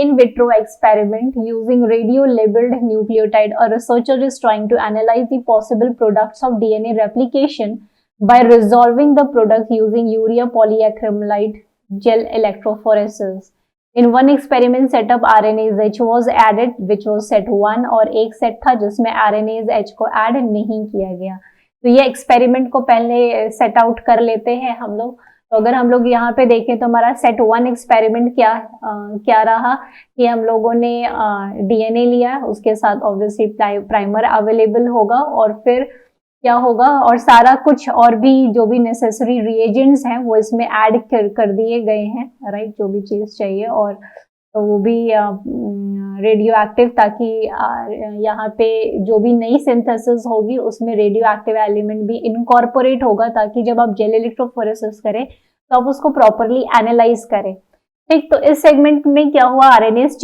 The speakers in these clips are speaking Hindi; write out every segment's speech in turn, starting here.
in vitro experiment using radio-labeled nucleotide, a researcher is trying to analyze the possible products of DNA replication by resolving the product using urea polyacrylate gel electrophoresis. In one experiment setup, RNase H was added, which was set 1, और एक सेट था जिसमें RNase H को ऐड नहीं किया गया। तो ये एक्सपेरिमेंट को पहले सेट आउट कर लेते हैं हम लोग। तो अगर हम लोग यहाँ पे देखें तो हमारा सेट 1 एक्सपेरिमेंट क्या रहा कि हम लोगों ने DNA लिया, उसके साथ ऑब्वियसली प्राइमर अवेलेबल होगा और फिर क्या होगा, और सारा कुछ और भी जो भी नेसेसरी रिएजेंट्स हैं वो इसमें ऐड कर दिए गए हैं, राइट, जो भी चीज़ चाहिए, और तो वो भी रेडियो एक्टिव, ताकि यहाँ पे जो भी नई सिंथेसिस होगी उसमें रेडियो एक्टिव एलिमेंट भी इनकॉर्पोरेट होगा, ताकि जब आप जेल इलेक्ट्रोफोरेसिस करें तो आप उसको प्रॉपरली एनालाइज करें। ठीक, तो इस सेगमेंट में क्या हुआ, RNase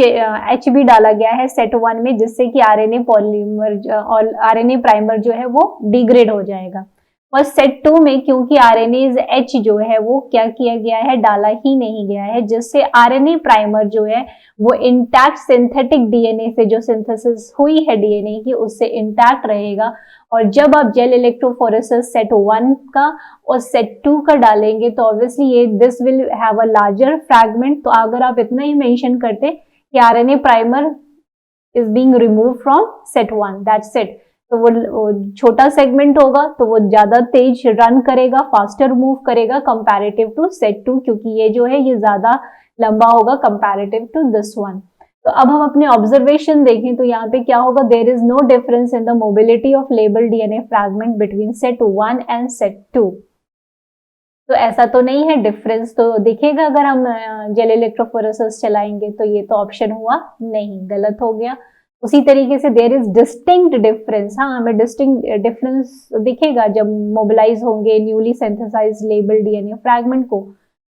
H भी डाला गया है सेट 1 में, जिससे कि RNA पॉलीमर और RNA प्राइमर जो है वो डिग्रेड हो जाएगा। और सेट 2 में क्योंकि RNase H जो है वो क्या किया गया है, डाला ही नहीं गया है, जिससे RNA प्राइमर जो है वो इंटैक्ट सिंथेटिक DNA से जो सिंथेसिस हुई है DNA की उससे इंटैक्ट रहेगा। और जब आप जेल इलेक्ट्रोफोरेसिस सेट 1 का और सेट 2 का डालेंगे तो ऑब्वियसली ये this will have a larger fragment. तो अगर आप इतना ही मेंशन करते कि RNA primer is being remove from set 1, that's it, तो वो छोटा सेगमेंट होगा तो वो ज्यादा तेज रन करेगा, फास्टर मूव करेगा कंपैरेटिव टू सेट 2, क्योंकि ये जो है ये ज्यादा लंबा होगा कंपैरेटिव टू दिस वन। तो अब हम अपने ऑब्जर्वेशन देखें तो यहाँ पे क्या होगा, there is no difference in the mobility of label DNA fragment between set 1 and set 2। तो ऐसा तो नहीं है डिफरेंस, तो दिखेगा अगर हम जेल इलेक्ट्रोफोरेसिस चलाएंगे, तो ये तो ऑप्शन हुआ नहीं, गलत हो गया। उसी तरीके से देयर इज डिस्टिंक्ट डिफरेंस, हाँ हमें डिस्टिंक्ट डिफरेंस दिखेगा जब मोबिलाइज होंगे newly synthesised label DNA fragment को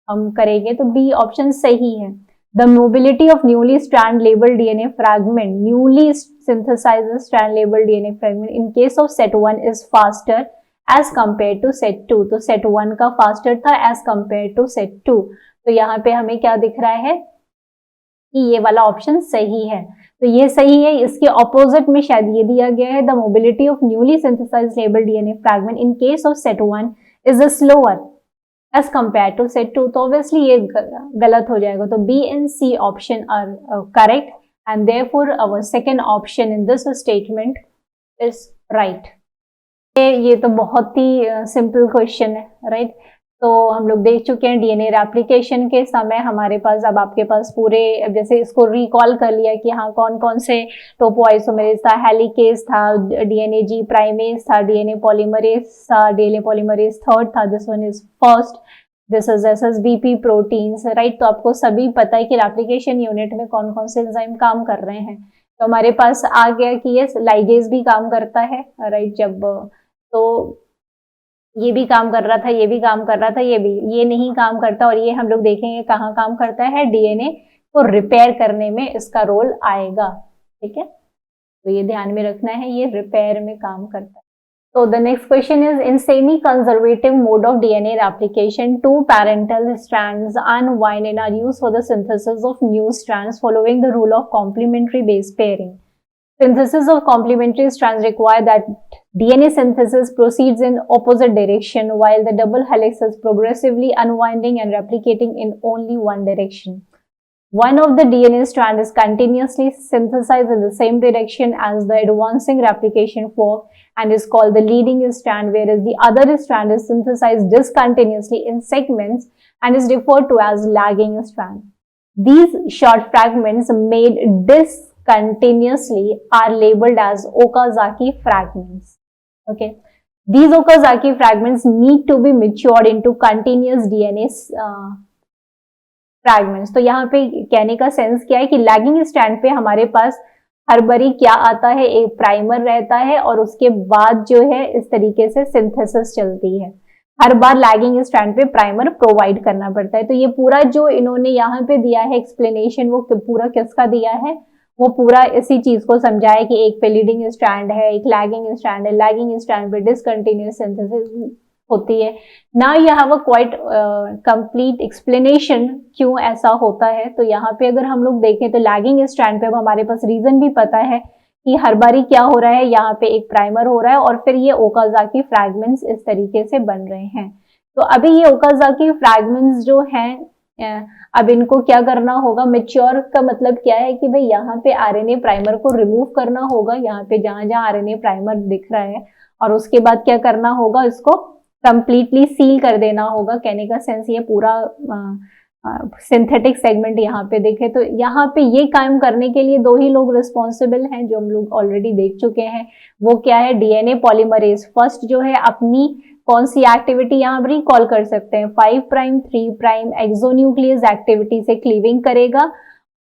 हम करेंगे, तो बी ऑप्शन सही है। The mobility of newly strand labeled DNA fragment, newly synthesized strand labeled DNA fragment in case of set 1 is faster as compared to set 2। तो set 1 का faster था as compared to set 2। तो यहाँ पे हमें क्या दिख रहा है कि ये वाला ऑप्शन सही है। तो ये सही है, इसके ऑपोजिट में शायद ये दिया गया है, the mobility of newly synthesized labeled DNA fragment in case of set 1 is slower as compared to set 2। तो obviously ये गलत हो जाएगा। तो B and C option are correct and therefore our second option in this statement is right। ये तो बहुत ही सिंपल क्वेश्चन है, राइट। तो हम लोग देख चुके हैं DNA रेप्लिकेशन के समय हमारे पास, अब आपके पास पूरे जैसे इसको रिकॉल कर लिया कि हाँ कौन कौन से टोपोआइसोमेरेज था, हेलिकेज था, DNA G प्राइमेज था, DNA पॉलीमरेज था, DNA पॉलीमरेज थर्ड था, this one is first, this is SSBP proteins, right. तो आपको सभी पता है कि रेप्लिकेशन यूनिट में कौन कौन से एंजाइम काम कर रहे हैं। तो हमारे पास आ गया कि ये लाइगेज भी काम करता है, राइट। जब तो ये भी काम कर रहा था, ये भी काम कर रहा था, ये नहीं काम करता, और ये हम लोग देखेंगे कहाँ काम करता है, DNA को रिपेयर करने में इसका रोल आएगा, ठीक है। तो ये ध्यान में रखना है, ये रिपेयर में काम करता है। So the next question is, in semi-conservative mode of DNA replication, two parental strands unwind and are used for the synthesis of new strands following the rule of complementary base pairing. Synthesis of complementary strands require that DNA synthesis proceeds in opposite direction while the double helix is progressively unwinding and replicating in only one direction. One of the DNA strand is continuously synthesized in the same direction as the advancing replication fork and is called the leading strand, whereas the other strand is synthesized discontinuously in segments and is referred to as lagging strand. These short fragments made discontinuously are labeled as Okazaki fragments. Okay. These Okazaki fragments need to be matured into continuous DNA fragments. तो यहाँ पे कहने का सेंस क्या है कि लैगिंग स्ट्रैंड पे हमारे पास हर बारी क्या आता है, एक प्राइमर रहता है और उसके बाद जो है इस तरीके से सिंथेसिस चलती है। हर बार लैगिंग स्ट्रैंड पे प्राइमर प्रोवाइड करना पड़ता है। तो ये पूरा जो इन्होंने यहाँ पे दिया है एक्सप्लेनेशन, वो पूरा किसका दिया है, वो पूरा इसी चीज को समझाया कि एक पे लीडिंग स्ट्रैंड है, एक लैगिंग स्ट्रैंड है, लैगिंग स्ट्रैंड पे डिसकंटिन्यूअस सिंथेसिस होती है। Now you have a quite complete explanation क्यों ऐसा होता है। तो यहाँ पे अगर हम लोग देखें तो लैगिंग स्ट्रैंड पे अब हमारे पास रीजन भी पता है कि हर बारी क्या हो रहा है, यहाँ पे एक प्राइमर हो रहा है और फिर ये ओकाज़ाकी फ्रैगमेंट्स इस तरीके से बन रहे हैं। तो अभी ये ओकाज़ाकी फ्रैगमेंट्स जो हैं, अब इनको क्या करना होगा, मेच्योर का मतलब क्या है कि भाई यहाँ पे आरएनए प्राइमर को रिमूव करना होगा, यहाँ पे जहां जहां आरएनए प्राइमर दिख रहा है, और उसके बाद क्या करना होगा, इसको कंप्लीटली सील कर देना होगा। कहने का सेंस ये पूरा सिंथेटिक सेगमेंट यहाँ पे देखे तो यहाँ पे ये काम करने के लिए दो ही लोग रिस्पॉन्सिबल हैं जो हम लोग ऑलरेडी देख चुके हैं। वो क्या है, डीएनए पॉलीमरेज फर्स्ट जो है अपनी कौन सी एक्टिविटी यहाँ पर रिकॉल कर सकते हैं, 5 प्राइम 3 प्राइम एक्सोन्यूक्लियस एक्टिविटी से क्लीविंग करेगा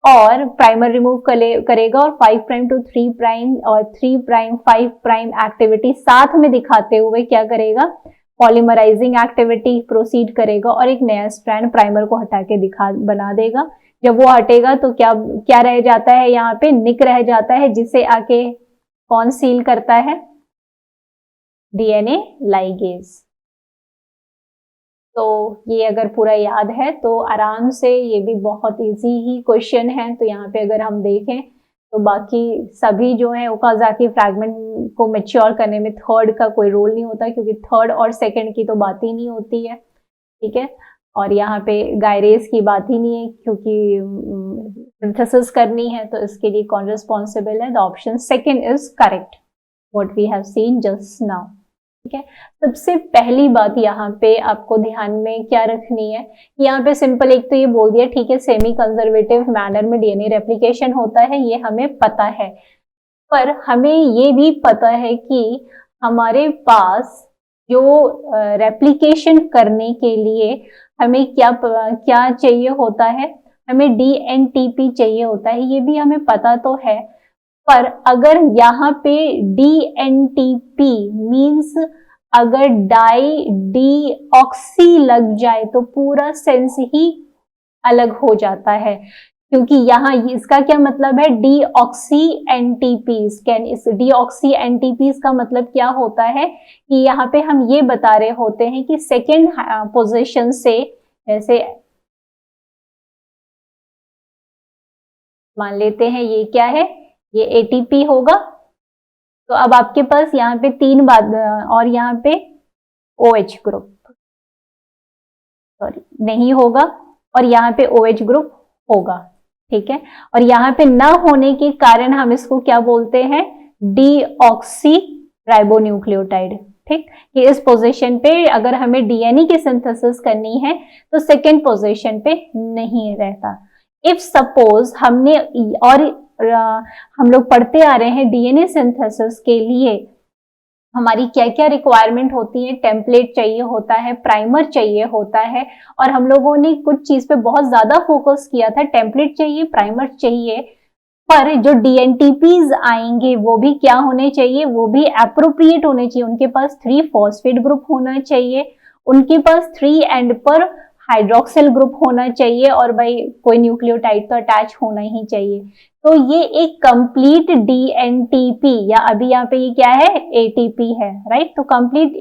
और प्राइमर रिमूव करेगा और 5 प्राइम टू 3 प्राइम और 3 प्राइम 5 प्राइम एक्टिविटी साथ में दिखाते हुए क्या करेगा, पॉलीमराइजिंग एक्टिविटी प्रोसीड करेगा और एक नया स्ट्रैंड प्राइमर को हटा के बना देगा। जब वो हटेगा तो क्या क्या रह जाता है, यहाँ पे निक रह जाता है, जिसे आके कौन सील करता है, डीएनए लाइगेज। तो ये अगर पूरा याद है तो आराम से, ये भी बहुत इजी ही क्वेश्चन है। तो यहाँ पे अगर हम देखें तो बाकी सभी जो है ओकाज़ाकी फ्रैगमेंट को मैच्योर करने में थर्ड का कोई रोल नहीं होता, क्योंकि थर्ड और सेकंड की तो बात ही नहीं होती है, ठीक है। और यहाँ पे गायरेज की बात ही नहीं है, क्योंकि सिंथेसिस करनी है, तो इसके लिए कौन रिस्पॉन्सिबल है, the option second is correct, what we have seen just now, ठीक है। सबसे पहली बात यहाँ पे आपको ध्यान में क्या रखनी है, यहाँ पे सिंपल एक तो ये बोल दिया, ठीक है, सेमी कंजर्वेटिव मैनर में डीएनए रेप्लिकेशन होता है, ये हमें पता है, पर हमें ये भी पता है कि हमारे पास जो रेप्लिकेशन करने के लिए हमें क्या क्या चाहिए होता है, हमें डीएनटीपी चाहिए होता है, ये भी हमें पता तो है। पर अगर यहाँ पे डीएनटीपी मीन्स अगर डाई डीऑक्सी लग जाए तो पूरा सेंस ही अलग हो जाता है, क्योंकि यहाँ इसका क्या मतलब है, डीऑक्सी एनटीपीज। कैन इस डीऑक्सी एनटीपीज का मतलब क्या होता है कि यहाँ पे हम ये बता रहे होते हैं कि सेकेंड पोजीशन से, जैसे मान लेते हैं ये क्या है, ये एटीपी होगा, तो अब आपके पास यहाँ पे 3 बात और यहाँ पे OH ग्रुप सॉरी नहीं होगा और यहाँ पे OH ग्रुप होगा, ठीक है। और यहाँ पे ना होने के कारण हम इसको क्या बोलते हैं, डीऑक्सी राइबोन्यूक्लियोटाइड, ठीक। कि इस पोजीशन पे अगर हमें डीएनए की सिंथेसिस करनी है तो सेकेंड पोजीशन पे नहीं रहता। इफ सपोज हमने और हम लोग पढ़ते आ रहे हैं डीएनए सिंथेसिस के लिए हमारी क्या क्या रिक्वायरमेंट होती है, टेम्पलेट चाहिए होता है, प्राइमर चाहिए होता है, और हम लोगों ने कुछ चीज पे बहुत ज्यादा फोकस किया था, टेम्पलेट चाहिए, प्राइमर चाहिए, पर जो डीएनटीपीज आएंगे वो भी क्या होने चाहिए, वो भी एप्रोप्रिएट होने चाहिए, उनके पास 3 फॉस्फेट ग्रुप होना चाहिए, उनके पास 3 एंड पर हाइड्रोक्सिल ग्रुप होना चाहिए, और भाई कोई न्यूक्लियोटाइड तो अटैच होना ही चाहिए। तो ये एक कंप्लीट डीएनटीपी, या अभी यहाँ पे ये क्या है, एटीपी है, राइट। तो कंप्लीट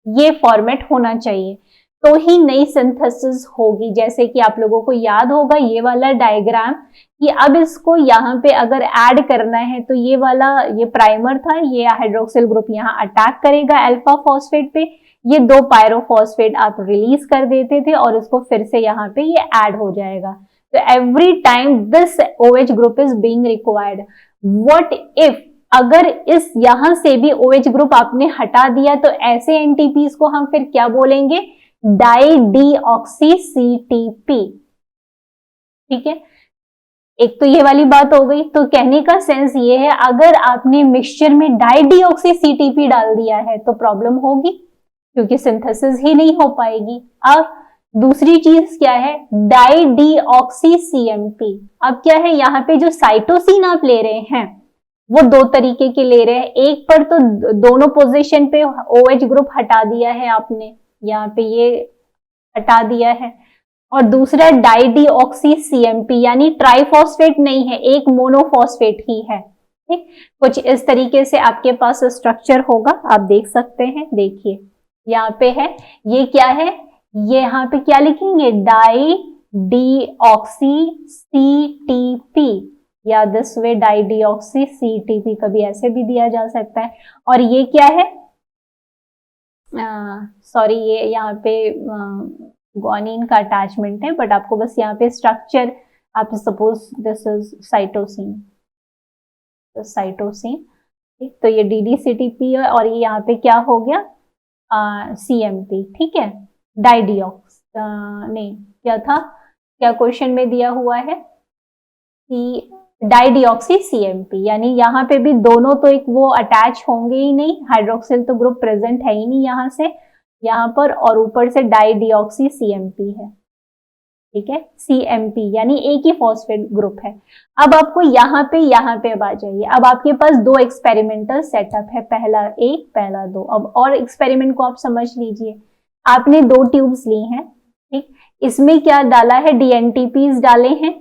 ये फॉर्मेट होना चाहिए तो ही नई सिंथेसिस होगी। जैसे कि आप लोगों को याद होगा ये वाला डायग्राम, कि अब इसको यहाँ पे अगर ऐड करना है तो ये वाला, ये प्राइमर था, ये हाइड्रोक्सिल ग्रुप यहाँ अटैक करेगा अल्फा फॉस्फेट पे, ये 2 पायरोफॉस्फेट आप रिलीज कर देते थे और इसको फिर से यहाँ पे ये ऐड हो जाएगा। तो every time this OH group is being required. What if अगर इस यहां से भी OH ग्रुप आपने हटा दिया, तो ऐसे एनटीपीज को हम फिर क्या बोलेंगे, डाई डीऑक्सी CTP, ठीक है। एक तो ये वाली बात हो गई। तो कहने का सेंस ये है, अगर आपने मिक्सचर में डाई डीऑक्सी CTP डाल दिया है तो प्रॉब्लम होगी, क्योंकि सिंथेसिस ही नहीं हो पाएगी। अब दूसरी चीज क्या है, डाई डीऑक्सी CMP। अब क्या है, यहाँ पे जो साइटोसिन आप ले रहे हैं वो 2 तरीके के ले रहे हैं। एक पर तो दोनों पोजीशन पे OH ग्रुप हटा दिया है आपने, यहाँ पे ये हटा दिया है, और दूसरा डाई डीऑक्सी CMP यानी ट्राइफॉस्फेट नहीं है, एक मोनोफॉस्फेट ही है, ठीक। कुछ इस तरीके से आपके पास स्ट्रक्चर होगा, आप देख सकते हैं, देखिए यहाँ पे है, ये क्या है, ये यहाँ पे क्या लिखेंगे, डाई डीऑक्सी CTP, या this way dideoxy CTP, कभी ऐसे भी दिया जा सकता है। और ये क्या है, सॉरी ये यहाँ पे ग्वानिन का अटैचमेंट है, बट आपको बस यहाँ पे स्ट्रक्चर, आप सपोज दिस इज साइटोसिन, तो साइटोसिन, ठीक, तो ये DDCTP है, और ये यहाँ पे क्या हो गया, CMP, ठीक है, डाइडिऑक्स, नहीं क्या था, क्या क्वेश्चन में दिया हुआ है, डाइडिऑक्सी CMP, यानी यहाँ पे भी दोनों तो एक वो अटैच होंगे ही नहीं, हाइड्रोक्सिल तो ग्रुप प्रेजेंट है ही नहीं यहाँ से, यहाँ पर, और ऊपर से डाइडिऑक्सी CMP है, ठीक है, CMP यानी एक ही फॉस्फेट ग्रुप है। अब आपको यहाँ पे अब आ जाइए, अब आपके पास दो एक्सपेरिमेंटल सेटअप है, पहला एक, पहला दो। अब और एक्सपेरिमेंट को आप समझ लीजिए, आपने दो ट्यूब्स ली हैं, ठीक, इसमें क्या डाला है, DNTPs डाले हैं,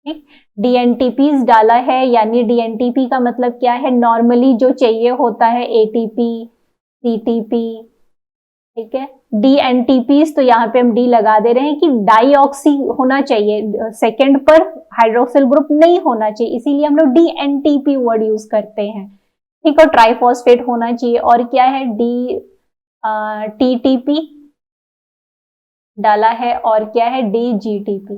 ठीक, DNTPs डाला है, यानी DNTP का मतलब क्या है, नॉर्मली जो चाहिए होता है ATP CTP, ठीक है, DNTPs, तो यहाँ पे हम D लगा दे रहे हैं कि डाइऑक्सी होना चाहिए, सेकंड पर हाइड्रोक्सिल ग्रुप नहीं होना चाहिए, इसीलिए हम लोग DNTP वर्ड यूज करते हैं, ठीक, और ट्राइफॉस्फेट होना चाहिए, और क्या है, TTP डाला है, और क्या है, DGTP,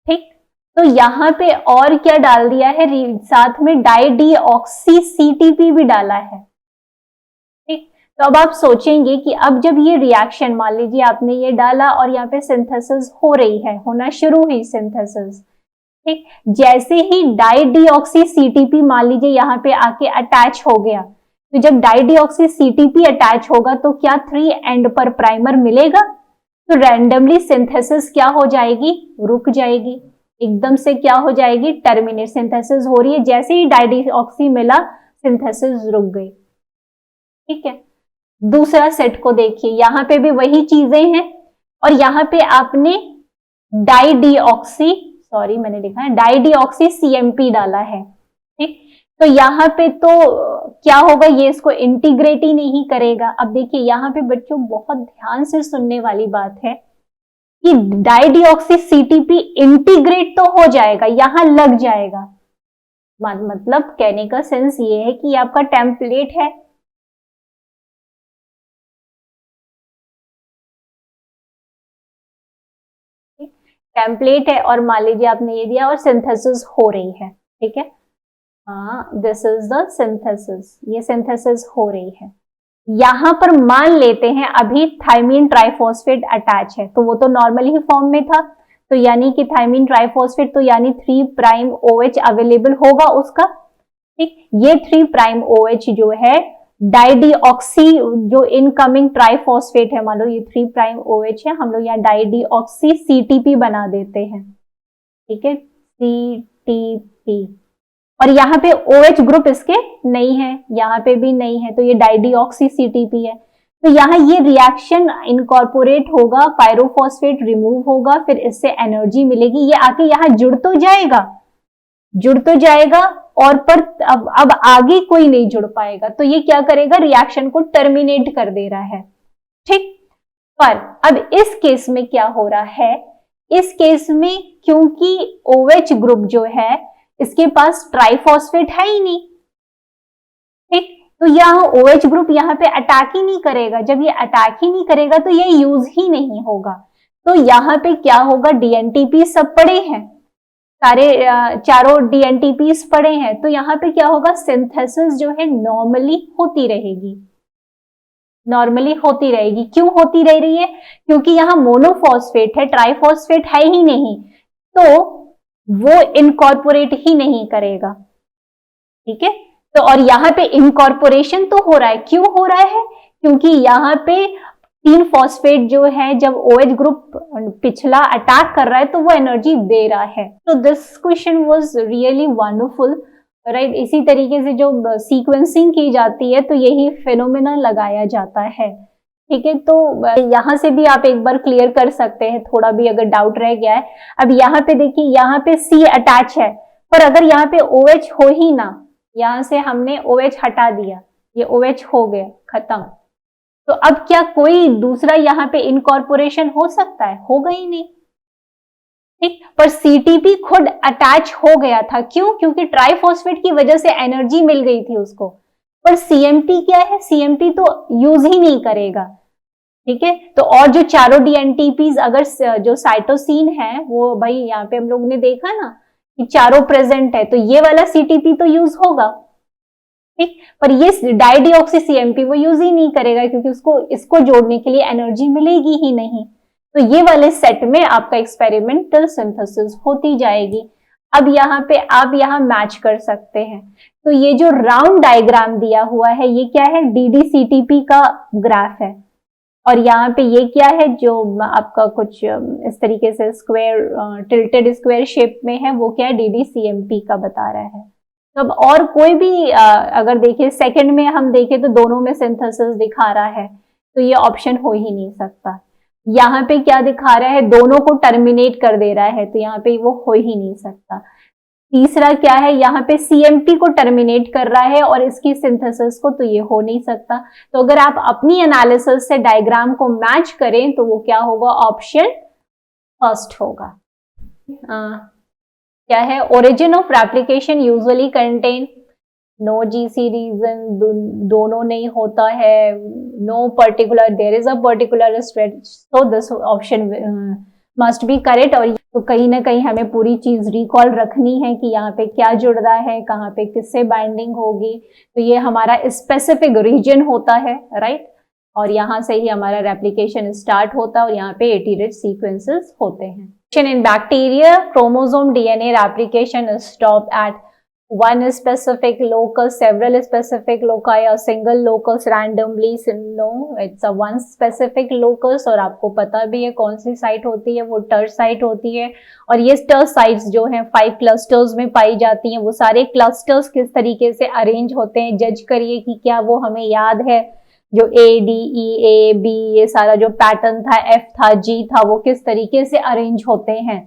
ठीक, तो यहाँ पे और क्या डाल दिया है, साथ में डाइडिऑक्सी CTP भी डाला है, ठीक। तो अब आप सोचेंगे कि अब जब ये रिएक्शन, मान लीजिए आपने ये डाला और यहाँ पे सिंथेसिस हो रही है, होना शुरू हुई सिंथेसिस, ठीक, जैसे ही डाइडिऑक्सी CTP मान लीजिए यहाँ पे आके अटैच हो गया, तो जब डाइडिऑक्सी CTP अटैच होगा तो क्या 3 एंड पर प्राइमर मिलेगा, तो रैंडमली सिंथेसिस क्या हो जाएगी, रुक जाएगी, एकदम से क्या हो जाएगी, टर्मिनेट, सिंथेसिस हो रही है, जैसे ही डाइडिऑक्सी मिला सिंथेसिस रुक गई, ठीक है। दूसरा सेट को देखिए, यहाँ पे भी वही चीजें हैं, और यहाँ पे आपने डाइडिऑक्सी, सॉरी मैंने लिखा है डाइडिऑक्सी CMP डाला है, ठीक, तो यहाँ पे तो क्या होगा, ये इसको इंटीग्रेट ही नहीं करेगा। अब देखिए यहाँ पे बच्चों बहुत ध्यान से सुनने वाली बात है कि डाइडिऑक्सी CTP इंटीग्रेट तो हो जाएगा, यहां लग जाएगा, मतलब कहने का सेंस ये है कि आपका टेम्पलेट है, टेम्पलेट है, और मान लीजिए आपने ये दिया और सिंथेसिस हो रही है, ठीक है, हाँ दिस इज द सिंथेसिस, ये सिंथेसिस हो रही है, यहां पर मान लेते हैं अभी थाइमीन ट्राइफॉस्फेट अटैच है, तो वो तो नॉर्मल ही फॉर्म में था, तो यानी कि थाइमीन ट्राइफॉस्फेट, तो यानी 3 प्राइम OH अवेलेबल होगा उसका, ठीक, ये 3 प्राइम OH जो है डाइडिऑक्सी, जो इनकमिंग ट्राइफॉस्फेट है, मान लो ये 3 प्राइम OH है, हम लोग यहाँ डाइडिऑक्सी CTP बना देते हैं, ठीक है, CTP, और यहाँ पे OH ग्रुप इसके नहीं है, यहाँ पे भी नहीं है, तो ये डाइडिऑक्सी CTP है, तो यहाँ ये रिएक्शन इनकॉर्पोरेट होगा, पायरोफॉस्फेट रिमूव होगा, फिर इससे एनर्जी मिलेगी, ये आके यहाँ जुड़ तो जाएगा, और पर अब आगे कोई नहीं जुड़ पाएगा, तो ये क्या करेगा, रिएक्शन को टर्मिनेट कर दे रहा है, ठीक। पर अब इस केस में क्या हो रहा है, इस केस में क्योंकि OH ग्रुप जो है इसके पास ट्राइफॉस्फेट है ही नहीं, ठीक, तो यहाँ OH ग्रुप यहाँ पे अटैक ही नहीं करेगा, जब ये अटैक ही नहीं करेगा तो ये यूज ही नहीं होगा, तो यहाँ पे क्या होगा, DNTP सब पड़े हैं, सारे चारों DNTPs पड़े हैं, तो यहाँ पे क्या होगा, सिंथेसिस जो है नॉर्मली होती रहेगी, क्यों होती रह रही है, क्योंकि यहाँ मोनोफॉस्फेट है, ट्राइफॉस्फेट है ही नहीं, तो वो इनकॉर्पोरेट ही नहीं करेगा, ठीक है, तो और यहाँ पे इनकॉर्पोरेशन तो हो रहा है, क्यों हो रहा है, क्योंकि यहाँ पे 3 फॉस्फेट जो है, जब OH ग्रुप पिछला अटैक कर रहा है तो वो एनर्जी दे रहा है, तो this question was really wonderful, right, इसी तरीके से जो सीक्वेंसिंग की जाती है तो यही फिनोमेना लगाया जाता है, ठीक है, तो यहाँ से भी आप एक बार क्लियर कर सकते हैं, थोड़ा भी अगर डाउट रह गया है। अब यहाँ पे देखिए, यहाँ पे C अटैच है, पर अगर यहाँ पे OH हो ही ना, यहाँ से हमने OH हटा दिया, ये OH हो गया खत्म, तो अब क्या कोई दूसरा यहाँ पे इनकॉर्पोरेशन हो सकता है? होगा ही नहीं, ठीक। पर सीटीपी खुद अटैच हो गया था, क्यों? क्योंकि ट्राइफॉस्फेट की वजह से एनर्जी मिल गई थी उसको। पर सीएमपी क्या है? सीएमपी तो यूज ही नहीं करेगा, ठीक है। तो और जो चारों डीएनटीपीज अगर जो साइटोसिन है वो, भाई यहाँ पे हम लोग ने देखा ना कि चारों प्रेजेंट है, तो ये वाला सीटीपी तो यूज होगा, ठीक। पर ये डाइडिऑक्सी सीएमपी वो यूज ही नहीं करेगा, क्योंकि उसको इसको जोड़ने के लिए एनर्जी मिलेगी ही नहीं। तो ये वाले सेट में आपका एक्सपेरिमेंटल सिंथेसिस होती जाएगी। अब यहाँ पे आप यहाँ मैच कर सकते हैं। तो ये जो राउंड डायग्राम दिया हुआ है ये क्या है? डीडीसीटीपी का ग्राफ है। और यहाँ पे ये क्या है? जो आपका कुछ इस तरीके से स्क्वायर, टिल्टेड स्क्वायर शेप में है, वो क्या है? डीडीसीएमपी का बता रहा है। तो अब और कोई भी अगर देखें सेकंड में हम देखें तो दोनों में सिंथेसिस दिखा रहा है, तो ये ऑप्शन हो ही नहीं सकता। यहाँ पे क्या दिखा रहा है? दोनों को टर्मिनेट कर दे रहा है, तो यहाँ पे वो हो ही नहीं सकता। तीसरा क्या है? यहाँ पे सीएमपी को टर्मिनेट कर रहा है और इसकी सिंथेसिस को, तो ये हो नहीं सकता। तो अगर आप अपनी एनालिसिस से डायग्राम को मैच करें तो वो क्या होगा? ऑप्शन फर्स्ट होगा। क्या है? Origin of replication usually contain no GC region, दोनों नहीं होता है, no particular, there is a particular stretch, so this option must be correct. और तो कहीं ना कहीं हमें पूरी चीज रिकॉल रखनी है कि यहाँ पे क्या जुड़ रहा है, कहाँ पे किससे बाइंडिंग होगी। तो ये हमारा स्पेसिफिक रीजन होता है, राइट। और यहाँ से ही हमारा रेप्लिकेशन स्टार्ट होता है और यहाँ पे 80 रिच सीक्वेंसेस होते हैं। In bacteria, chromosome DNA replication is stopped at one specific locus, several specific loci, or single locus randomly. No, it's a one specific locus। और आपको पता भी है कौन सी साइट होती है, वो टर साइट होती है। और ये टर साइट्स जो हैं 5 क्लस्टर्स में पाई जाती हैं। वो सारे क्लस्टर्स किस तरीके से अरेंज होते हैं, जज करिए कि क्या वो हमें याद है। जो A D E A B ये सारा जो पैटर्न था, एफ था, जी था, वो किस तरीके से अरेंज होते हैं।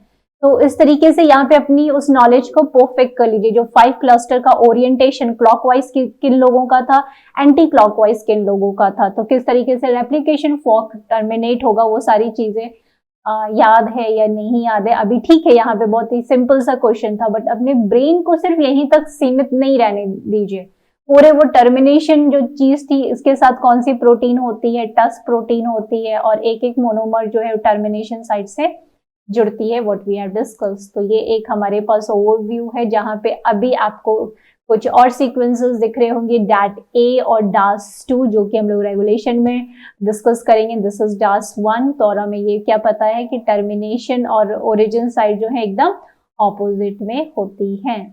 तो इस तरीके से यहाँ पे अपनी उस नॉलेज को परफेक्ट कर लीजिए। जो 5 क्लस्टर का ओरिएंटेशन क्लॉकवाइज किन लोगों का था, एंटी क्लॉकवाइज किन लोगों का था, तो किस तरीके से रेप्लिकेशन फॉर्क टर्मिनेट होगा, वो सारी चीजें याद है या नहीं याद है। अभी ठीक है, यहाँ पे बहुत ही सिंपल सा क्वेश्चन था, बट अपने ब्रेन को सिर्फ यहीं तक सीमित नहीं रहने दीजिए। पूरे वो टर्मिनेशन जो चीज थी, इसके साथ कौन सी प्रोटीन होती है, टस प्रोटीन होती है, और एक एक मोनोमर जो है टर्मिनेशन साइट से जुड़ती है, व्हाट वी हैव डिस्कस्ड। तो ये एक हमारे पास ओवरव्यू है, जहां पे अभी आपको कुछ और सीक्वेंसेस दिख रहे होंगे, डैट ए और डास 2, जो कि हम लोग रेगुलेशन में डिस्कस करेंगे। This is dance 1। तो और हमें ये क्या पता है कि टर्मिनेशन और ओरिजिन साइड जो है एकदम ऑपोजिट में होती है।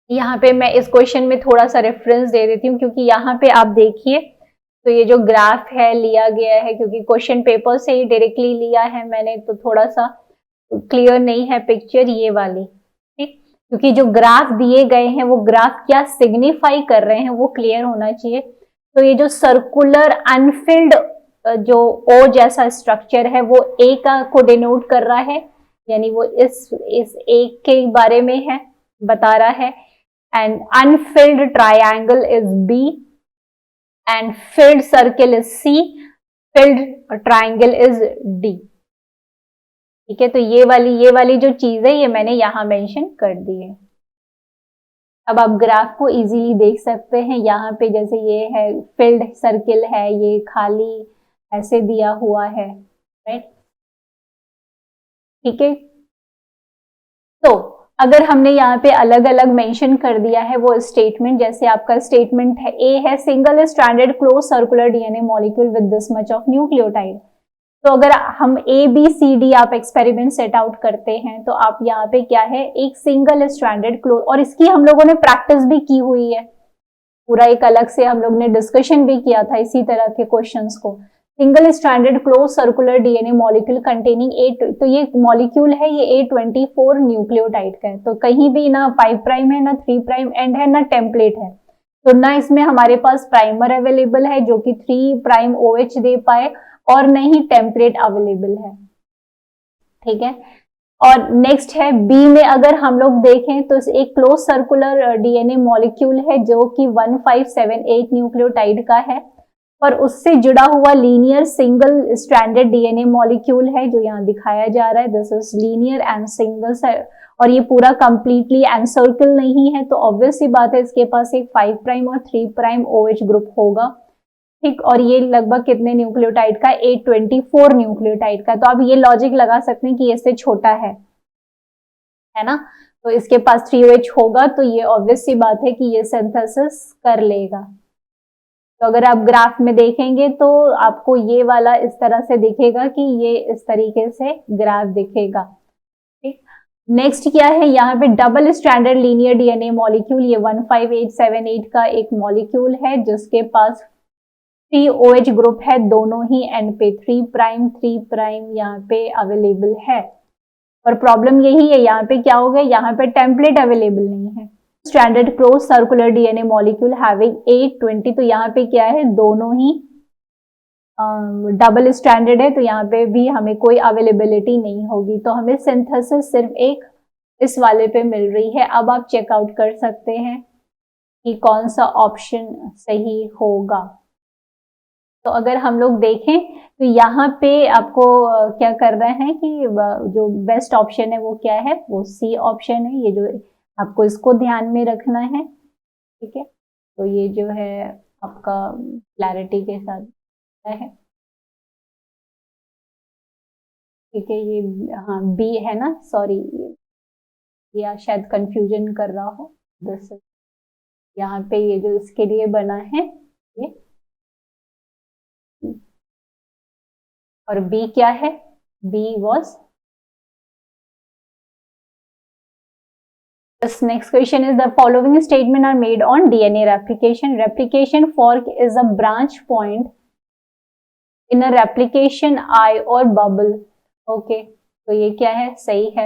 यहाँ पे मैं इस क्वेश्चन में थोड़ा सा रेफरेंस दे देती हूँ, क्योंकि यहाँ पे आप देखिए तो ये जो ग्राफ है लिया गया है, क्योंकि क्वेश्चन पेपर से ही डायरेक्टली लिया है मैंने, तो थोड़ा सा क्लियर नहीं है पिक्चर ये वाली, ठीक। क्योंकि जो ग्राफ दिए गए हैं वो ग्राफ क्या सिग्निफाई कर रहे हैं वो क्लियर होना चाहिए। तो ये जो सर्कुलर अनफिल्ड जो ओ जैसा स्ट्रक्चर है वो ए का को डिनोट कर रहा है, यानी वो इस ए के बारे में है, बता रहा है। And unfilled triangle is B and filled circle is C, filled triangle is D। ठीक है, तो ये वाली जो चीज है ये मैंने यहां मेंशन कर दी है। अब आप ग्राफ को इजीली देख सकते हैं। यहाँ पे जैसे ये है फिल्ड सर्किल है, ये खाली ऐसे दिया हुआ है, राइट, ठीक है। तो अगर हमने यहाँ पे अलग अलग मेंशन कर दिया है वो स्टेटमेंट, जैसे आपका स्टेटमेंट है ए है single stranded close circular DNA molecule with this much of nucleotide. तो अगर हम ए बी सी डी आप एक्सपेरिमेंट सेट आउट करते हैं तो आप यहाँ पे क्या है, एक सिंगल स्ट्रैंडेड क्लोज, और इसकी हम लोगों ने प्रैक्टिस भी की हुई है, पूरा एक अलग से हम लोग ने डिस्कशन भी किया था इसी तरह के क्वेश्चंस को। Single stranded close circular DNA molecule containing तो ये मॉलिक्यूल है ये A24 न्यूक्लियोटाइड का है। तो कहीं भी ना 5 प्राइम है, ना 3 प्राइम एंड है, ना टेम्पलेट है। तो ना इसमें हमारे पास प्राइमर अवेलेबल है जो कि 3 प्राइम OH दे पाए, और न ही टेम्पलेट अवेलेबल है, ठीक है। और नेक्स्ट है बी में, अगर हम लोग देखें तो एक क्लोज सर्कुलर डीएनए मॉलिक्यूल है जो कि 1578 न्यूक्लियोटाइड का है, और उससे जुड़ा हुआ linear single stranded DNA molecule है जो यहाँ दिखाया जा रहा है। This is linear and single, और ये पूरा कंप्लीटली एनसर्कल नहीं है, तो ऑब्वियस सी बात है इसके पास एक 5 प्राइम और 3 प्राइम OH ग्रुप होगा, ठीक। और ये लगभग कितने न्यूक्लियोटाइड का, 824 न्यूक्लियोटाइड का। तो आप ये लॉजिक लगा सकते हैं कि इससे छोटा है ना, तो इसके पास 3OH होगा, तो ये ऑब्वियस सी बात है कि ये सिंथेसिस कर लेगा। तो अगर आप ग्राफ में देखेंगे तो आपको ये वाला इस तरह से दिखेगा कि ये इस तरीके से ग्राफ दिखेगा, ठीक। नेक्स्ट क्या है, यहाँ पे double standard linear DNA molecule, ये 15878 का एक मॉलिक्यूल है जिसके पास 3OH ग्रुप है दोनों ही एंड पे, 3 प्राइम यहाँ पे अवेलेबल है। और प्रॉब्लम यही है, यहाँ पे क्या हो गया, यहाँ पे टेम्पलेट अवेलेबल नहीं है। Standard cross circular DNA molecule having 820, तो यहाँ पे क्या है, दोनों ही डबल स्टैंडर्ड है, तो यहाँ पे भी हमें कोई अवेलेबिलिटी नहीं होगी, तो हमें सिंथेसिस सिर्फ एक इस वाले पे मिल रही है। अब आप चेकआउट कर सकते हैं कि कौन सा ऑप्शन सही होगा। तो अगर हम लोग देखें तो यहाँ पे आपको क्या करना है कि जो बेस्ट ऑप्शन है वो क्या है, वो सी ऑप्शन है। ये जो आपको इसको ध्यान में रखना है, ठीक है। तो ये जो है आपका क्लैरिटी के साथ है, ठीक है। ये हाँ बी है ना, सॉरी या शायद कंफ्यूजन कर रहा हो। दिस यहाँ पे ये जो इसके लिए बना है ये, और बी क्या है, B was. This next question is, the following statement are made on DNA replication. Replication fork is a branch point in a replication eye or bubble. Okay, तो ये क्या है, सही है।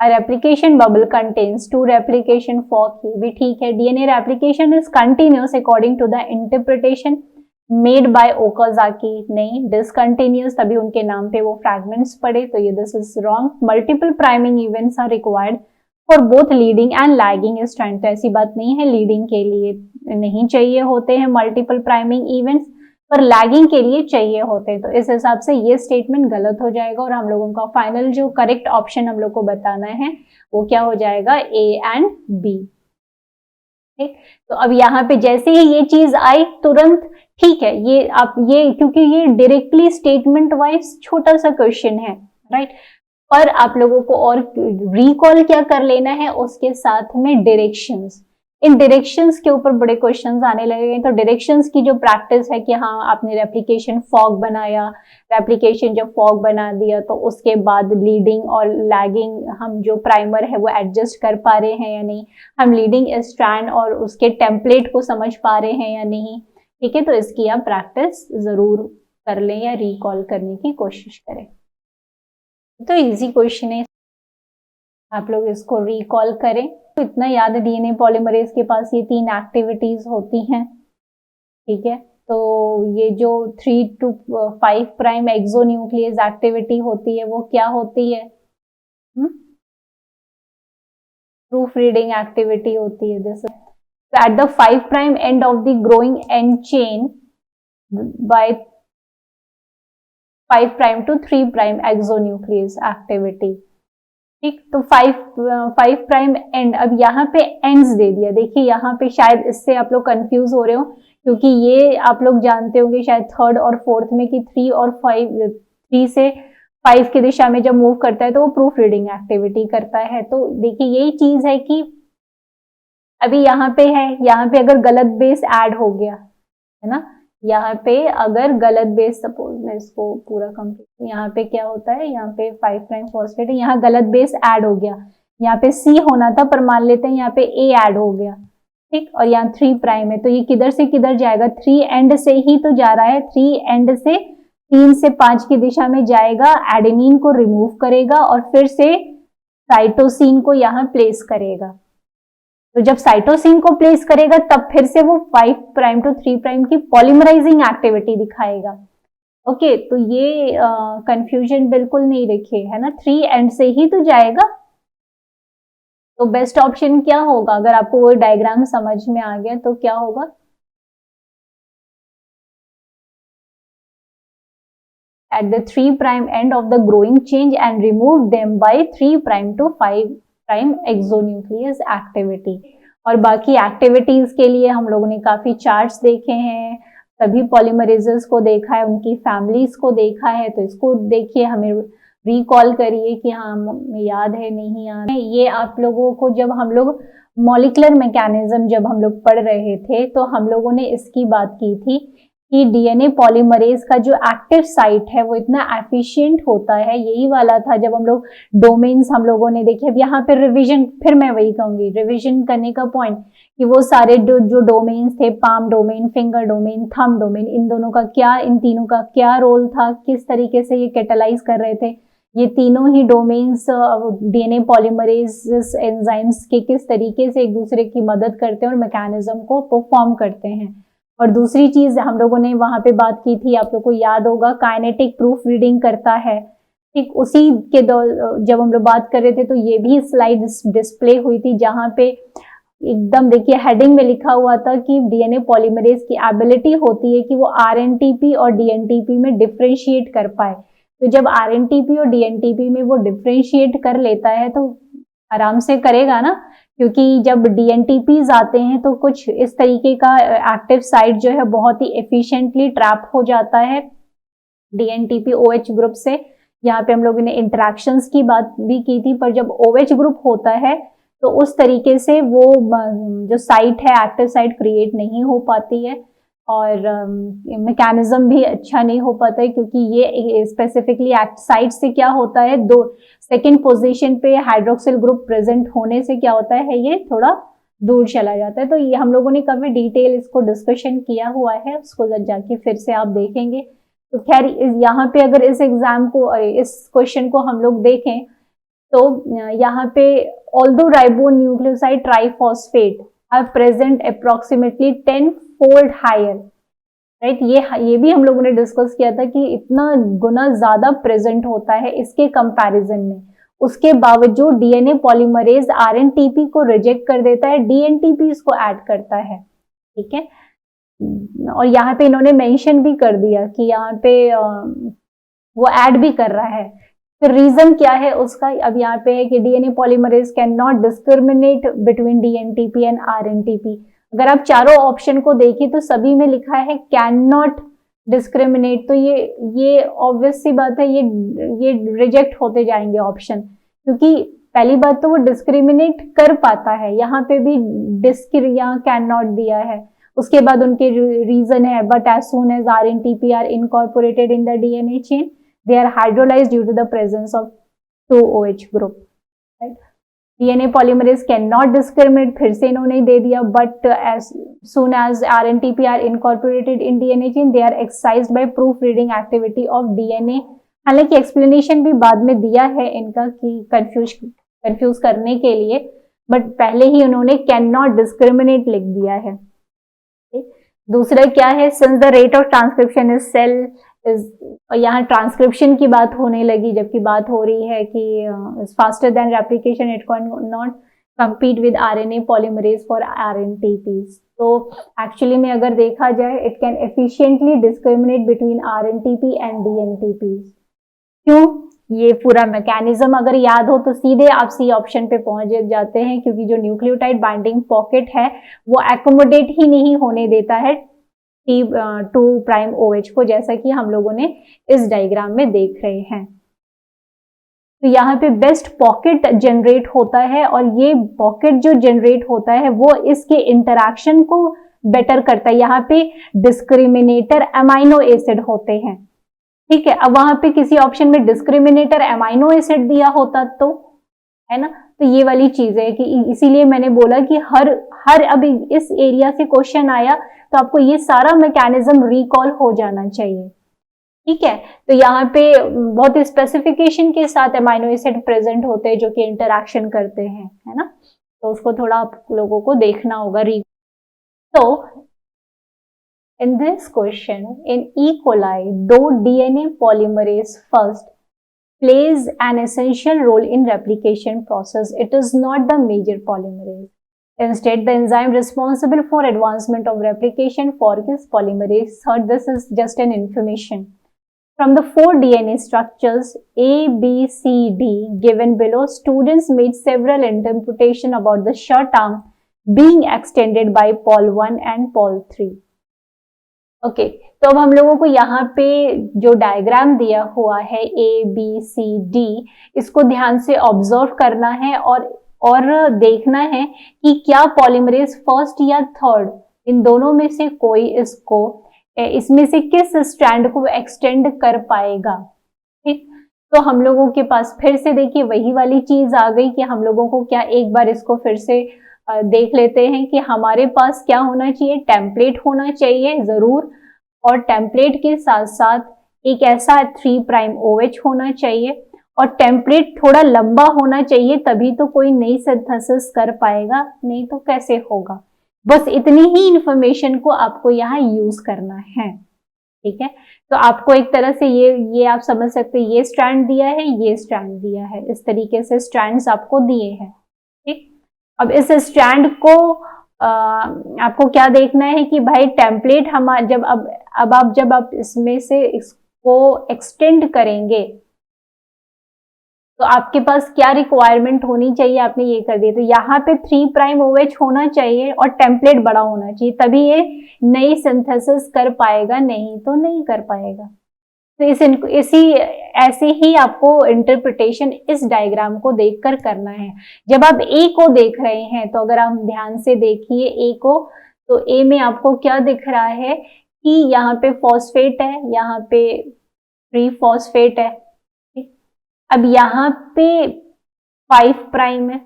A replication bubble contains 2 replication fork, ये भी ठीक है। DNA replication is continuous according to the interpretation made by Okazaki, नहीं, discontinuous, तभी उनके नाम पे वो fragments पड़े, तो ये this is wrong. Multiple priming events are required for both leading and lagging strand, तो ऐसी बात नहीं है, लीडिंग के लिए नहीं चाहिए होते हैं मल्टीपल प्राइमिंग इवेंट्स, पर लैगिंग के लिए चाहिए होते हैं। तो इस हिसाब से ये स्टेटमेंट गलत हो जाएगा, और हम लोगों का फाइनल जो करेक्ट ऑप्शन हम लोग को बताना है वो क्या हो जाएगा, ए एंड बी, ठीक। तो अब यहाँ पे जैसे ही ये चीज आई तुरंत, ठीक है, ये आप ये क्योंकि ये डायरेक्टली स्टेटमेंट वाइज छोटा सा क्वेश्चन है, राइट, पर आप लोगों को और रिकॉल क्या कर लेना है, उसके साथ में डायरेक्शंस, इन डायरेक्शंस के ऊपर बड़े क्वेश्चंस आने लगे। तो डायरेक्शंस की जो प्रैक्टिस है कि हाँ आपने रेप्लिकेशन फॉग बनाया, रेप्लिकेशन जब फॉग बना दिया तो उसके बाद लीडिंग और लैगिंग हम जो प्राइमर है वो एडजस्ट कर पा रहे हैं या नहीं, हम लीडिंग स्ट्रैंड और उसके टेम्पलेट को समझ पा रहे हैं या नहीं, ठीक है। तो इसकी आप प्रैक्टिस जरूर कर लें या रिकॉल करने की कोशिश करें। तो इजी क्वेश्चन है, आप लोग इसको रिकॉल करें। तो इतना याद है, डीएनए पॉलीमरेज के पास ये 3 एक्टिविटीज होती हैं, ठीक है। तो ये जो 3 to 5 प्राइम एक्सोन्यूक्लियस एक्टिविटी होती है वो क्या होती है, प्रूफ रीडिंग एक्टिविटी होती है। This at the 5 prime end of the growing and chain by 5 prime to 3 prime exonuclease activity, ठीक। तो 5 प्राइम एंड, अब यहाँ पे एंड्स दे दिया, देखिए यहाँ पे शायद इससे आप लोग कंफ्यूज हो रहे हो, क्योंकि ये आप लोग जानते होंगे शायद 3rd और 4th में कि 3 और 5, 3 से 5 की दिशा में जब मूव करता है तो वो प्रूफ रीडिंग एक्टिविटी करता है। तो देखिए यही चीज है कि अभी यहाँ पे है, यहाँ पे अगर गलत बेस ऐड हो गया है ना, यहाँ पे अगर गलत बेस, सपोज मैं इसको पूरा कंप्लीट, यहाँ पे क्या होता है, यहाँ पे 5 प्राइम फॉस्फेट है, यहाँ गलत बेस ऐड हो गया, यहाँ पे C होना था पर मान लेते हैं यहाँ पे A ऐड हो गया, ठीक। और यहाँ 3 प्राइम है, तो ये किधर से किधर जाएगा, 3 एंड से ही तो जा रहा है, 3 एंड से 3 से 5 की दिशा में जाएगा, एडेनिन को रिमूव करेगा और फिर से साइटोसिन को यहाँ प्लेस करेगा। तो जब साइटोसिन को प्लेस करेगा तब फिर से वो 5 प्राइम to 3 प्राइम की पॉलीमराइजिंग एक्टिविटी दिखाएगा। ओके, तो ये कंफ्यूजन बिल्कुल नहीं रखे, है ना, 3 एंड से ही तो जाएगा। तो बेस्ट ऑप्शन क्या होगा, अगर आपको वो डायग्राम समझ में आ गया तो क्या होगा, at the 3' end of the growing change and remove them by 3' to 5' exonuclease activity. और बाकी एक्टिविटीज के लिए हम लोगों ने काफी चार्ट्स देखे हैं, सभी पॉलीमरेजेस को देखा है, उनकी फैमिलीज को देखा है, तो इसको देखिए, हमें रिकॉल करिए कि हाँ हमें याद है नहीं याद है। ये आप लोगों को जब हम लोग मॉलिक्यूलर मैकेनिज्म जब हम लोग पढ़ रहे थे तो हम लोगों ने इसकी बात की थी कि डीएनए पॉलीमरेज का जो एक्टिव साइट है वो इतना एफिशिएंट होता है, यही वाला था जब हम लोग डोमेन्स हम लोगों ने देखे। अब यहाँ पे रिवीजन, फिर मैं वही कहूंगी, रिवीजन करने का पॉइंट कि वो सारे जो डोमेन्स थे, palm domain, finger domain, thumb domain, इन दोनों का क्या, इन तीनों का क्या रोल था, किस तरीके से ये कैटालाइज कर रहे थे, ये तीनों ही डोमेन्स डीएनए पॉलीमरेज एंजाइम्स के किस तरीके से एक दूसरे की मदद करते हैं और मैकेनिज्म को परफॉर्म करते हैं। और दूसरी चीज हम लोगों ने वहां पे बात की थी, आप लोग को याद होगा, काइनेटिक प्रूफ रीडिंग करता है, ठीक उसी के जब हम लोग बात कर रहे थे तो ये भी स्लाइड डिस्प्ले हुई थी जहां पे एकदम देखिए हेडिंग में लिखा हुआ था कि डीएनए पॉलीमरेज की एबिलिटी होती है कि वो आरएनटीपी और डीएनटीपी में डिफ्रेंशिएट कर पाए। तो जब आरएनटीपी और डीएनटीपी में वो डिफ्रेंशिएट कर लेता है तो आराम से करेगा ना, क्योंकि जब डीएनटीपीज आते हैं तो कुछ इस तरीके का एक्टिव साइट जो है बहुत ही एफिशिएंटली ट्रैप हो जाता है डीएनटीपी ओएच ग्रुप से। यहाँ पे हम लोगों ने इंटरेक्शंस की बात भी की थी, पर जब ओएच ग्रुप होता है तो उस तरीके से वो जो साइट है, एक्टिव साइट क्रिएट नहीं हो पाती है और मैकेनिज्म भी अच्छा नहीं हो पाता है, क्योंकि ये स्पेसिफिकली साइट से क्या होता है, दो सेकेंड पोजीशन पे हाइड्रोक्सिल ग्रुप प्रेजेंट होने से क्या होता है, ये थोड़ा दूर चला जाता है। तो ये हम लोगों ने काफी डिटेल इसको डिस्कशन किया हुआ है, उसको जाके फिर से आप देखेंगे। तो खैर यहाँ पे अगर इस एग्जाम को, इस क्वेश्चन को हम लोग देखें तो यहाँ पे although ribonucleoside triphosphate are present approximately 10-fold higher, right, ये भी हम लोगों ने डिस्कस किया था कि इतना गुना ज्यादा प्रेजेंट होता है इसके कंपैरिजन में। उसके बावजूद डीएनए पॉलीमरेज आरएनटीपी को रिजेक्ट कर देता है, डीएनटीपी इसको ऐड करता है, ठीक है। और यहाँ पे इन्होंने मेंशन भी कर दिया कि यहाँ पे वो ऐड भी कर रहा है। फिर रीजन क्या है उसका, अब यहाँ पे है कि DNA polymerase can not discriminate between dNTP and rNTP. अगर आप चारों ऑप्शन को देखें तो सभी में लिखा है कैन नॉट डिस्क्रिमिनेट, तो ये ऑब्वियस सी बात है, ये रिजेक्ट होते जाएंगे ऑप्शन, क्योंकि पहली बात तो वो डिस्क्रिमिनेट कर पाता है, यहाँ पे भी यहाँ कैन नॉट दिया है। उसके बाद उनके रीजन है, but as soon as rNTP are incorporated in the DNA chain they are hydrolyzed due to the presence of 2OH group, right? DNA polymerase cannot discriminate, फिर से इन्होंने दे दिया, but as soon as RNTP are incorporated in DNA chain they are excised by proofreading activity of DNA। हालांकि एक्सप्लेनेशन भी बाद में दिया है इनका कि कंफ्यूज करने के लिए, बट पहले ही उन्होंने कैन नॉट डिस्क्रिमिनेट लिख दिया है। दूसरा क्या है, since the rate of transcription is cell यहाँ ट्रांसक्रिप्शन की बात होने लगी, जबकि बात हो रही है कि faster than replication, it can not compete with RNA polymerase for RNTPs। तो एक्चुअली में अगर देखा जाए it can efficiently discriminate between RNTP and DNTPs। क्यों, ये पूरा मैकेनिज्म अगर याद हो तो सीधे आप सी ऑप्शन पे पहुंच जाते हैं, क्योंकि जो न्यूक्लियोटाइड बाइंडिंग पॉकेट है वो एकोमोडेट ही नहीं होने देता है T2' को, जैसा कि हम लोगों ने इस डायग्राम में देख रहे हैं। तो यहाँ पे बेस्ट पॉकेट जनरेट होता है और ये पॉकेट जो जनरेट होता है वो इसके इंटरैक्शन को बेटर करता है। यहाँ पे डिस्क्रिमिनेटर अमाइनो एसिड होते हैं, ठीक है। अब वहां पे किसी ऑप्शन में डिस्क्रिमिनेटर अमाइनो एसिड दिया होता तो, है ना, तो ये वाली चीज है कि इसीलिए मैंने बोला कि हर अभी इस एरिया से क्वेश्चन आया तो आपको ये सारा मैकेनिज्म रिकॉल हो जाना चाहिए, ठीक है। तो यहाँ पे बहुत स्पेसिफिकेशन के साथ अमाइनो एसिड प्रेजेंट होते हैं जो कि इंटरैक्शन करते हैं, है ना, तो उसको थोड़ा आप लोगों को देखना होगा। तो in this question, in E. coli, though DNA polymerase first plays an essential role in replication process, it is not the major polymerase. Instead, the enzyme responsible for advancement of replication fork is polymerase third. This is just an information. From the 4 DNA structures A, B, C, D given below, students made several interpretations about the short arm being extended by pol 1 and pol 3. Okay, तो अब हम लोगों को यहाँ पे जो डायग्राम दिया हुआ है A, B, C, D, इसको ध्यान से ऑब्जर्व करना है और देखना है कि क्या पॉलीमरेज फर्स्ट या थर्ड इन दोनों में से कोई इसमें से किस स्ट्रैंड को एक्सटेंड कर पाएगा। ठीक, तो हम लोगों के पास फिर से देखिए वही वाली चीज आ गई कि हम लोगों को क्या एक बार इसको फिर से देख लेते हैं कि हमारे पास क्या होना चाहिए, टेम्पलेट होना चाहिए जरूर, और टेम्पलेट के साथ साथ एक ऐसा 3' OH होना चाहिए, और टेम्पलेट थोड़ा लंबा होना चाहिए, तभी तो कोई नई सिंथेसिस कर पाएगा, नहीं तो कैसे होगा। बस इतनी ही इंफॉर्मेशन को आपको यहाँ यूज करना है। ठीक है, तो आपको एक तरह से ये आप समझ सकते हैं, ये स्ट्रैंड दिया है, ये स्ट्रैंड दिया है, इस तरीके से स्ट्रैंड्स आपको दिए हैं। ठीक, अब इस स्ट्रैंड को आपको क्या देखना है कि भाई टेम्पलेट जब आप इसमें से इसको एक्सटेंड करेंगे तो आपके पास क्या रिक्वायरमेंट होनी चाहिए, आपने ये कर दिया। तो यहाँ पे 3' OH होना चाहिए और टेम्पलेट बड़ा होना चाहिए, तभी ये नई सिंथेसिस कर पाएगा, नहीं तो नहीं कर पाएगा। तो ऐसे ही आपको इंटरप्रिटेशन इस डायग्राम को देखकर करना है। जब आप ए को देख रहे हैं तो अगर आप ध्यान से देखिए ए को, तो ए में आपको क्या दिख रहा है कि यहाँ पे फॉस्फेट है, यहाँ पे फ्री फॉस्फेट है। अब यहाँ पे 5' है।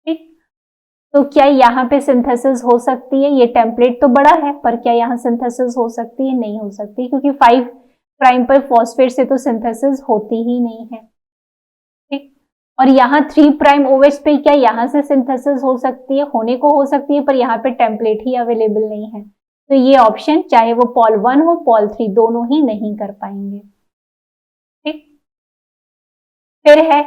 ठीक, तो क्या यहाँ पे सिंथेसिस हो सकती है? ये टेम्पलेट तो बड़ा है, पर क्या यहाँ सिंथेसिस हो सकती है? नहीं हो सकती, क्योंकि 5' पर फॉस्फेट से तो सिंथेसिस होती ही नहीं है। ठीक, और यहाँ 3' OH पे क्या यहाँ से सिंथेसिस हो सकती है? होने को हो सकती है, पर यहाँ पे टेम्पलेट ही अवेलेबल नहीं है। तो ये ऑप्शन चाहे वो pol 1 हो pol 3 दोनों ही नहीं कर पाएंगे। ठीक, फिर है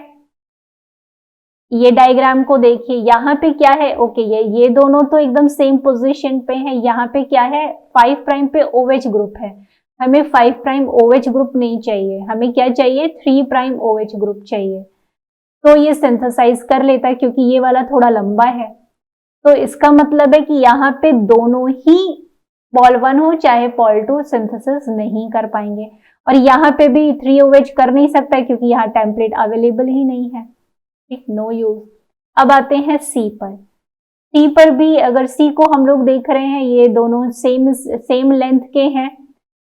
ये डायग्राम को देखिए, यहाँ पे क्या है, ओके ये दोनों तो एकदम सेम पोजीशन पे है। यहाँ पे क्या है, 5' पे OH ग्रुप है, हमें 5' OH ग्रुप नहीं चाहिए, हमें क्या चाहिए, 3' OH ग्रुप चाहिए। तो ये सिंथेसाइज कर लेता है क्योंकि ये वाला थोड़ा लंबा है। तो इसका मतलब है कि यहाँ पे दोनों ही pol 1 हो चाहे pol 2 सिंथेसिस नहीं कर पाएंगे, और यहाँ पे भी 3OH कर नहीं सकता है क्योंकि यहाँ टेम्पलेट अवेलेबल ही नहीं है। ठीक, नो यूज। अब आते हैं सी पर। सी पर भी अगर सी को हम लोग देख रहे हैं, ये दोनों सेम लेंथ के हैं।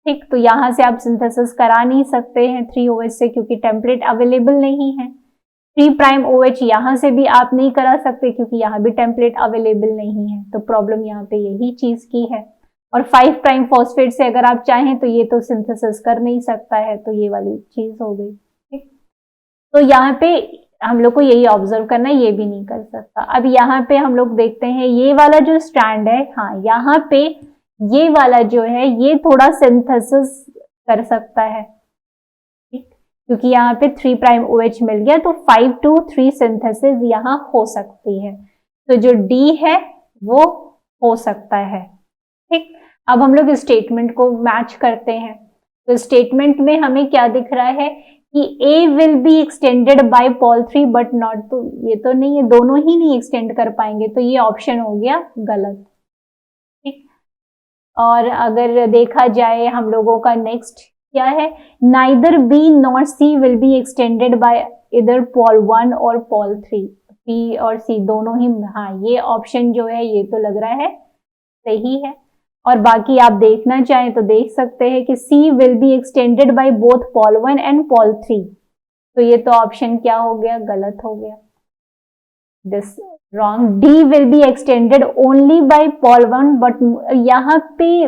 ठीक, तो यहाँ से आप सिंथेसिस करा नहीं सकते हैं 3OH से, क्योंकि टेम्पलेट अवेलेबल नहीं है। 3' OH यहाँ से भी आप नहीं करा सकते क्योंकि यहाँ भी टेम्पलेट अवेलेबल नहीं है। तो प्रॉब्लम यहाँ पे यही चीज की है। और 5' फॉस्फेट से अगर आप चाहें तो ये तो सिंथेसिस कर नहीं सकता है, तो ये वाली चीज हो गई। ठीक, तो यहाँ पे हम लोग को यही ऑब्जर्व करना है, ये भी नहीं कर सकता। अब यहाँ पे हम लोग देखते हैं ये वाला जो स्ट्रैंड है, हाँ यहाँ पे ये वाला जो है ये थोड़ा सिंथेसिस कर सकता है। ठीक, क्योंकि यहाँ पे 3' OH मिल गया, तो 5 to 3 सिंथेसिस यहाँ हो सकती है। तो जो डी है वो हो सकता है। ठीक, अब हम लोग स्टेटमेंट को मैच करते हैं। तो स्टेटमेंट में हमें क्या दिख रहा है कि A will be extended by pol 3 but not, तो ये तो नहीं है, दोनों ही नहीं एक्सटेंड कर पाएंगे, तो ये ऑप्शन हो गया गलत। ठीक, और अगर देखा जाए हम लोगों का नेक्स्ट क्या है, neither B nor C will be extended by इधर pol 1 और pol 3। B और C दोनों ही, हाँ ये ऑप्शन जो है ये तो लग रहा है सही है। और बाकी आप देखना चाहें तो देख सकते हैं कि C will be extended by both pol 1 and pol 3। तो ये तो ऑप्शन क्या हो गया, गलत हो गया, this wrong. D will be extended only by pol 1, but यहाँ पे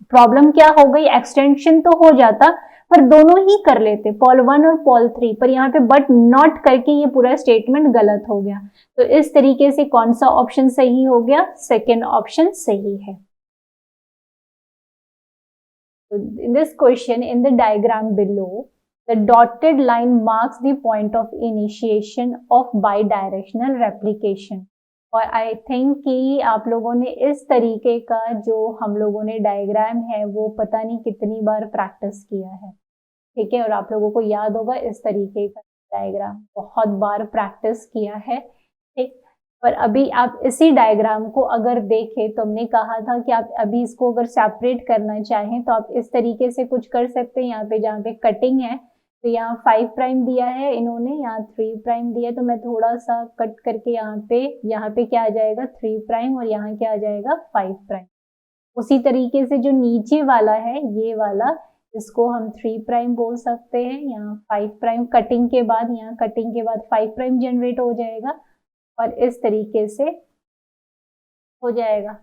प्रॉब्लम क्या हो गई, एक्सटेंशन तो हो जाता पर दोनों ही कर लेते, pol 1 और pol 3, पर यहाँ पे बट नॉट करके ये पूरा स्टेटमेंट गलत हो गया। तो इस तरीके से कौन सा ऑप्शन सही हो गया, सेकेंड ऑप्शन सही है। So in this question, in the diagram below, the dotted line marks the point of initiation of bidirectional replication और आई थिंक कि आप लोगों ने इस तरीके का जो हम लोगों ने डायग्राम है वो पता नहीं कितनी बार प्रैक्टिस किया है, ठीक है। और आप लोगों को याद होगा इस तरीके का डायग्राम बहुत बार प्रैक्टिस किया है, ठीक। पर अभी आप इसी डायग्राम को अगर देखें तो हमने कहा था कि आप अभी इसको अगर सेपरेट करना चाहें तो आप इस तरीके से कुछ कर सकते हैं। यहाँ पे जहाँ पे कटिंग है तो यहाँ 5 प्राइम दिया है इन्होंने, यहाँ 3 प्राइम दिया है, तो मैं थोड़ा सा कट करके यहाँ पे क्या आ जाएगा 3 प्राइम और यहाँ क्या आ जाएगा 5 प्राइम। उसी तरीके से जो नीचे वाला है ये वाला, इसको हम 3 प्राइम बोल सकते हैं। यहाँ 5 प्राइम कटिंग के बाद, यहाँ कटिंग के बाद 5 प्राइम जनरेट हो जाएगा और इस तरीके से हो जाएगा,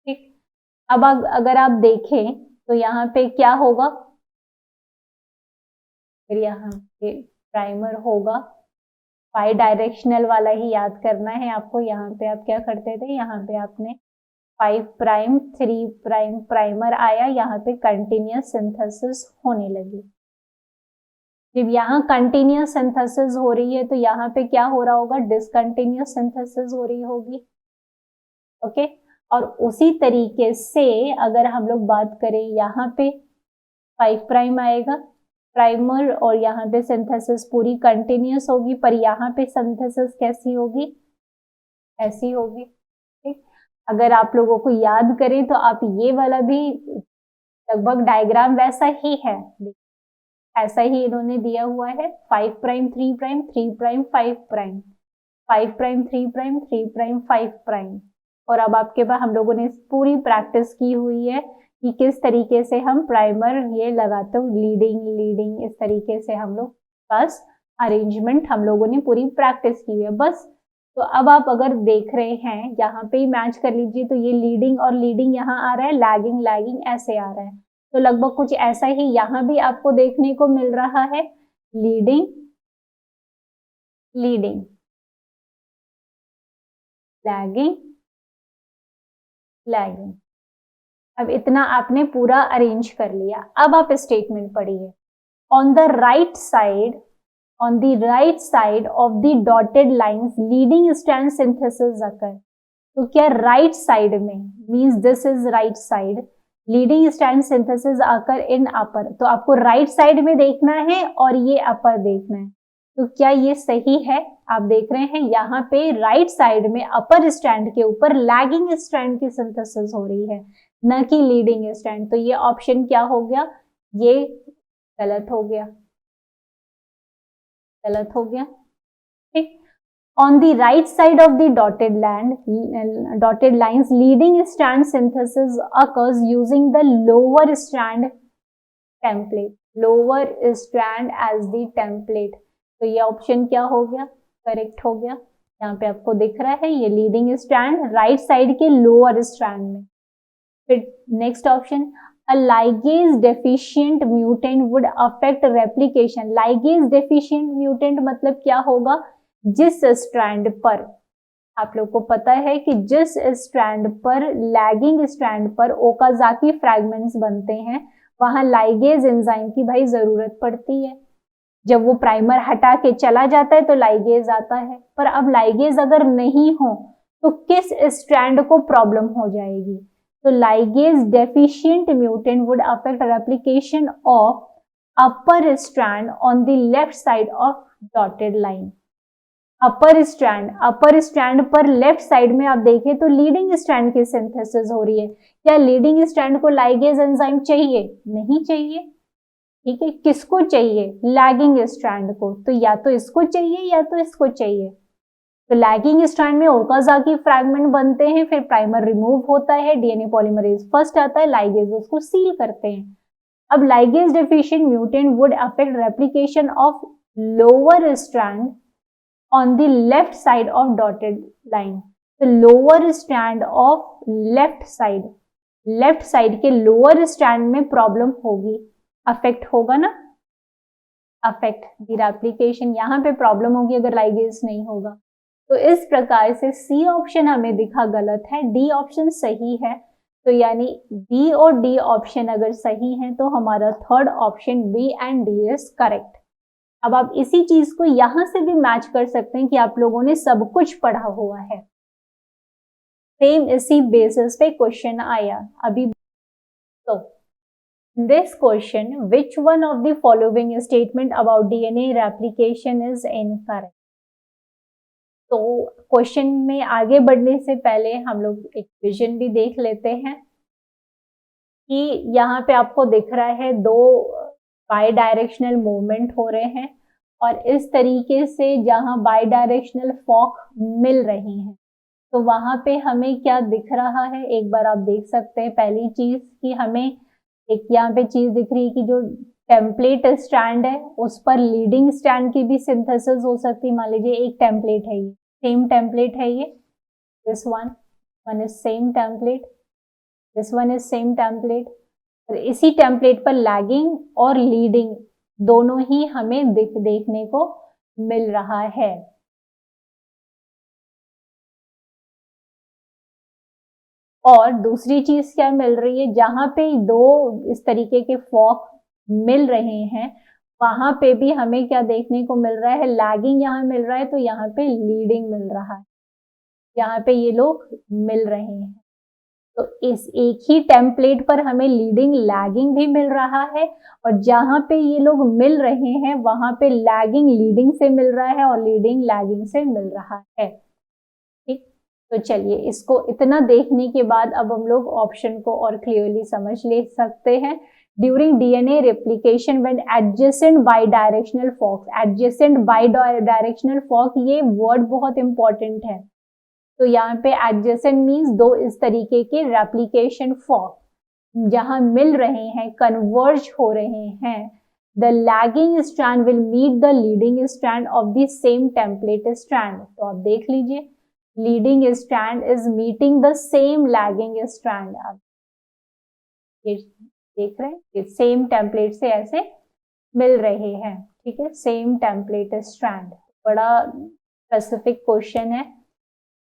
ठीक। अब अगर आप देखें तो यहाँ पे क्या होगा, फिर यहाँ पे प्राइमर होगा, बाई डायरेक्शनल वाला ही याद करना है आपको। यहाँ पे आप क्या करते थे, यहाँ पे आपने 5 प्राइम 3 प्राइम प्राइमर आया, यहाँ पे कंटिन्यूस सिंथेसिस होने लगी। जब यहाँ कंटिन्यूस सिंथेसिस हो रही है तो यहाँ पे क्या हो रहा होगा, डिसकंटिन्यूस सिंथेसिस हो रही होगी, ओके। और उसी तरीके से अगर हम लोग बात करें यहाँ पे 5 प्राइम आएगा प्राइमर और यहाँ पे सिंथेसिस पूरी कंटिन्यूस होगी, पर यहाँ पे सिंथेसिस कैसी होगी, ऐसी होगी, ठीक। अगर आप लोगों को याद करें तो आप ये वाला भी लगभग डायग्राम वैसा ही है, ऐसा ही इन्होंने दिया हुआ है। 5 prime 3 prime 3 prime 5 prime 5 prime 3 prime 3 prime 5 prime. और अब आपके पास हम लोगों ने पूरी प्रैक्टिस की हुई है कि किस तरीके से हम प्राइमर ये लगाते हो, लीडिंग लीडिंग इस तरीके से हम लोग बस अरेंजमेंट हम लोगों ने पूरी प्रैक्टिस की हुई है बस। तो अब आप अगर देख रहे हैं यहाँ पे ही मैच कर लीजिए, तो ये लीडिंग और लीडिंग यहाँ आ रहा है, लैगिंग लैगिंग ऐसे आ रहा है। तो लगभग कुछ ऐसा ही यहाँ भी आपको देखने को मिल रहा है, लीडिंग लीडिंग लैगिंग लैगिंग। अब इतना आपने पूरा अरेंज कर लिया। अब आप स्टेटमेंट पढ़िए। On the right side of the dotted lines leading strand synthesis occur. तो क्या राइट साइड में means this is right side, leading strand synthesis occur in upper. तो आपको राइट साइड में देखना है और ये अपर देखना है। तो क्या ये सही है, आप देख रहे हैं यहाँ पे राइट साइड में अपर स्ट्रैंड के ऊपर लैगिंग स्ट्रैंड की सिंथेसिस हो रही है, न कि लीडिंग स्ट्रैंड। तो ये ऑप्शन क्या हो गया, ये गलत हो गया, गलत हो गया, ठीक। On the right side of the dotted lines, leading strand synthesis occurs using the lower strand template. Lower strand as the template. तो ये ऑप्शन क्या हो गया, करेक्ट हो गया। यहाँ पे आपको दिख रहा है ये लीडिंग स्ट्रैंड राइट साइड के लोअर स्ट्रैंड में। फिर next option, a ligase deficient mutant would affect replication. ligase deficient mutant मतलब क्या होगा, जिस स्ट्रैंड पर आप लोग को पता है कि जिस स्ट्रैंड पर लैगिंग स्ट्रैंड पर ओकाजाकी फ्रैगमेंट्स बनते हैं वहां लाइगेज एंजाइम की भाई जरूरत पड़ती है। जब वो प्राइमर हटा के चला जाता है तो लाइगेज आता है, पर अब लाइगेज अगर नहीं हो तो किस स्ट्रैंड को प्रॉब्लम हो जाएगी। तो ligase deficient mutant would affect replication of upper strand on the left side of dotted line. Upper strand पर लेफ्ट साइड में आप देखें तो लीडिंग स्ट्रैंड की सिंथेसिस हो रही है। क्या लीडिंग स्ट्रैंड को लाइगेज एंजाइम चाहिए, नहीं चाहिए, ठीक है। किसको चाहिए, लैगिंग स्ट्रैंड को। तो या तो इसको चाहिए या तो इसको चाहिए। तो लैगिंग स्ट्रैंड में ओकाजाकी फ्रैगमेंट बनते हैं, फिर प्राइमर रिमूव होता है, डीएनए पॉलीमरेज फर्स्ट आता है, लाइगेज उसको सील करते हैं। अब ligase deficient mutant would affect replication of lower strand on the left side of dotted line. तो lower strand of left side के लोअर स्ट्रैंड में प्रॉब्लम होगी, अफेक्ट होगा ना, अफेक्ट द रेप्लिकेशन, यहाँ पे प्रॉब्लम होगी अगर लाइगेज नहीं होगा। तो इस प्रकार से सी ऑप्शन हमें दिखा गलत है, डी ऑप्शन सही है। तो यानी बी और डी ऑप्शन अगर सही है तो हमारा third option B and D is correct. अब आप इसी चीज को यहां से भी मैच कर सकते हैं कि आप लोगों ने सब कुछ पढ़ा हुआ है, सेम इसी बेसिस पे क्वेश्चन आया अभी। तो this question, which one of the following statement about DNA replication is incorrect. तो क्वेश्चन में आगे बढ़ने से पहले हम लोग एक विजन भी देख लेते हैं कि यहाँ पे आपको दिख रहा है दो बाई डायरेक्शनल मूवमेंट हो रहे हैं और इस तरीके से जहाँ बाई डायरेक्शनल फॉक मिल रही हैं तो वहां पे हमें क्या दिख रहा है, एक बार आप देख सकते हैं। पहली चीज कि हमें एक यहाँ पे चीज दिख रही है कि जो टेम्पलेट स्टैंड है उस पर लीडिंग स्टैंड की भी सिंथेसिस हो सकती है। मान लीजिए एक टेम्पलेट है, ये सेम टेम्पलेट है, ये this one is same template, this one is same template. और इसी टेम्पलेट पर लैगिंग और लीडिंग दोनों ही हमें देखने को मिल रहा है। और दूसरी चीज क्या मिल रही है, जहां पे दो इस तरीके के फॉक मिल रहे हैं वहां पे भी हमें क्या देखने को मिल रहा है, लैगिंग यहाँ मिल रहा है तो यहाँ पे लीडिंग मिल रहा है, यहाँ पे ये लोग मिल रहे हैं। तो इस एक ही टेम्पलेट पर हमें लीडिंग लैगिंग भी मिल रहा है और जहां पे ये लोग मिल रहे हैं वहां पे लैगिंग लीडिंग से मिल रहा है और लीडिंग लैगिंग से मिल रहा है। ठीक, तो चलिए इसको इतना देखने के बाद अब हम लोग ऑप्शन को और क्लियरली समझ ले सकते हैं। During DNA replication when adjacent bidirectional forks, adjacent bidirectional fork ये वर्ड बहुत इंपॉर्टेंट है। तो यहाँ पे एडजेसेंट मीन्स दो इस तरीके के रेप्लिकेशन फॉक जहां मिल रहे हैं, कन्वर्ज हो रहे हैं, the lagging strand will meet the leading strand of the same template strand. तो आप देख लीजिए leading strand is meeting the same lagging strand. आप ये देख रहे हैं, ये सेम टेम्पलेट से ऐसे मिल रहे हैं। ठीक है, सेम टेम्पलेट स्ट्रैंड, बड़ा स्पेसिफिक क्वेश्चन है।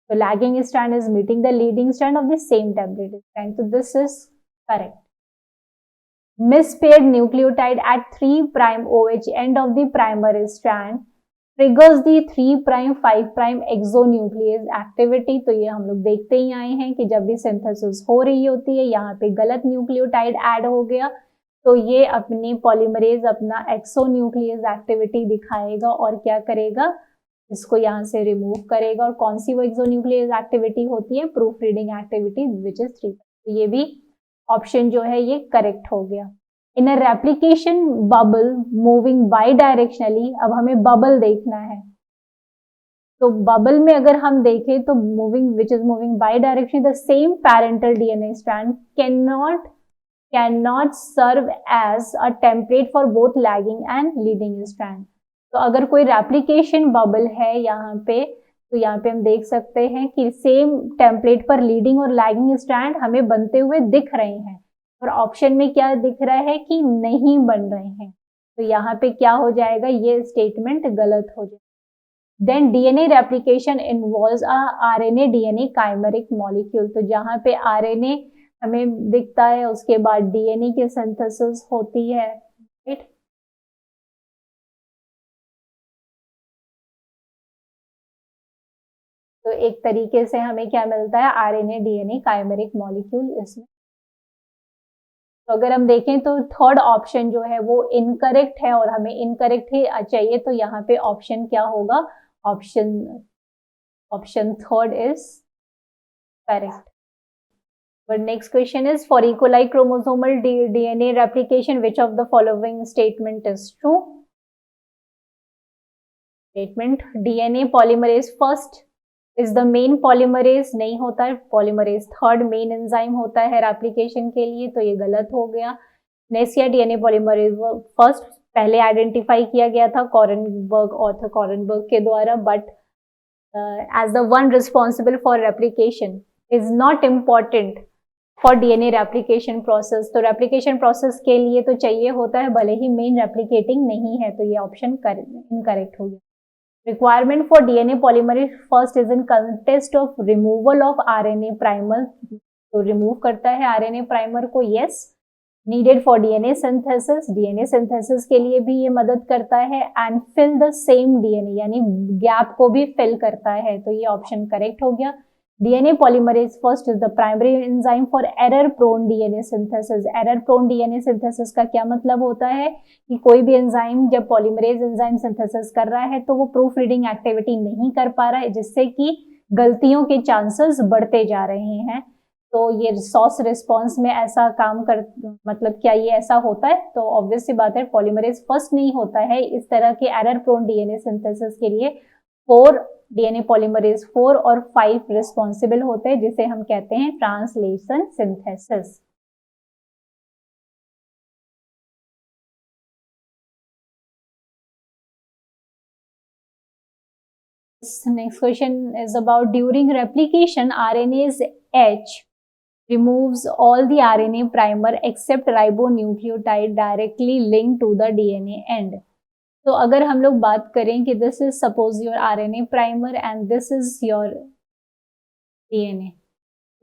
So lagging strand is meeting the leading strand of the same template strand. So this is correct. Mispaired nucleotide at 3' OH end of the primer strand triggers the 3' 5' exonuclease activity. तो ये हम लोग देखते ही आए हैं कि जब भी सिंथेसिस हो रही होती है यहाँ पे गलत न्यूक्लियोटाइड ऐड हो गया तो ये अपनी पॉलीमरेज अपना एक्सोन्यूक्लियस एक्टिविटी दिखाएगा और क्या करेगा, इसको यहाँ से रिमूव करेगा। और कौन सी वो एक्सोन्यूक्लियस एक्टिविटी होती है, proof reading activity which is 3। तो ये भी ऑप्शन जो है ये करेक्ट हो गया। In a replication bubble moving bidirectionally, अब हमें बबल देखना है तो बबल में अगर हम देखें तो moving which is moving by direction the same parental DNA strand cannot serve as a template for both lagging and leading strand। तो अगर कोई रेप्लिकेशन बबल है यहाँ पे तो यहाँ पे हम देख सकते हैं कि सेम टेम्पलेट पर लीडिंग और लैगिंग स्ट्रैंड हमें बनते हुए दिख रहे हैं और ऑप्शन में क्या दिख रहा है कि नहीं बन रहे हैं। तो यहाँ पे क्या हो जाएगा, ये स्टेटमेंट गलत हो जाएगा। Then DNA replication involves a RNA DNA chimeric molecule. तो जहाँ पे आरएनए हमें दिखता है उसके बाद डीएनए की सिंथेसिस होती है, राइट। तो एक तरीके से हमें क्या मिलता है, आरएनए डीएनए काइमेरिक मॉलिक्यूल इसमें। तो अगर हम देखें तो थर्ड ऑप्शन जो है वो इनकरेक्ट है और हमें इनकरेक्ट ही चाहिए। तो यहाँ पे ऑप्शन क्या होगा, option third is correct. But next question is for E. coli chromosomal DNA replication, which of the following statement is true? Statement DNA polymerase first is the main polymerase नहीं होता है, polymerase थर्ड मेन एंजाइम होता है रेप्लिकेशन के लिए, तो ये गलत हो गया। नेक्स्ट या डीएनए पॉलीमरेज फर्स्ट पहले आइडेंटिफाई किया गया था कॉरनबर्ग, ऑर्थर कॉरनबर्ग के द्वारा, but as the one responsible for replication is not important for DNA replication process. तो रेप्लिकेशन प्रोसेस के लिए तो चाहिए होता है, भले ही मेन रेप्लिकेटिंग नहीं है। तो ये ऑप्शन इनकरेक्ट हो गया। Requirement for DNA polymerase first is in contest of removal of RNA primer. तो रिमूव करता है आरएनए प्राइमर को, yes. Needed for DNA synthesis, DNA synthesis के लिए भी ये मदद करता है। And fill the same DNA, यानी गैप को भी फिल करता है। तो ये ऑप्शन करेक्ट हो गया। DNA polymerase first is the primary enzyme for error-prone DNA synthesis. Error-prone DNA synthesis का क्या मतलब होता है कि कोई भी एंजाइम जब पॉलीमरेज एंजाइम सिंथेसिस कर रहा है तो वो प्रूफ रीडिंग एक्टिविटी नहीं कर पा रहा है, जिससे कि गलतियों के चांसेस बढ़ते जा रहे हैं। तो ये सॉस रिस्पॉन्स में ऐसा काम कर, मतलब क्या ये ऐसा होता है? तो ऑब्वियस सी बात है, पॉलीमरेज फर्स्ट नहीं होता है। इस तरह के एरर प्रोन डीएनए सिंथेसिस के लिए 4 डीएनए पॉलीमरेज 4 और 5 रिस्पॉन्सिबल होते हैं, जिसे हम कहते हैं translation synthesis. Next question is about during replication, RNase H removes all the RNA primer except ribonucleotide directly linked to the DNA end. तो अगर हम लोग बात करें कि this is suppose your RNA primer and this is your DNA,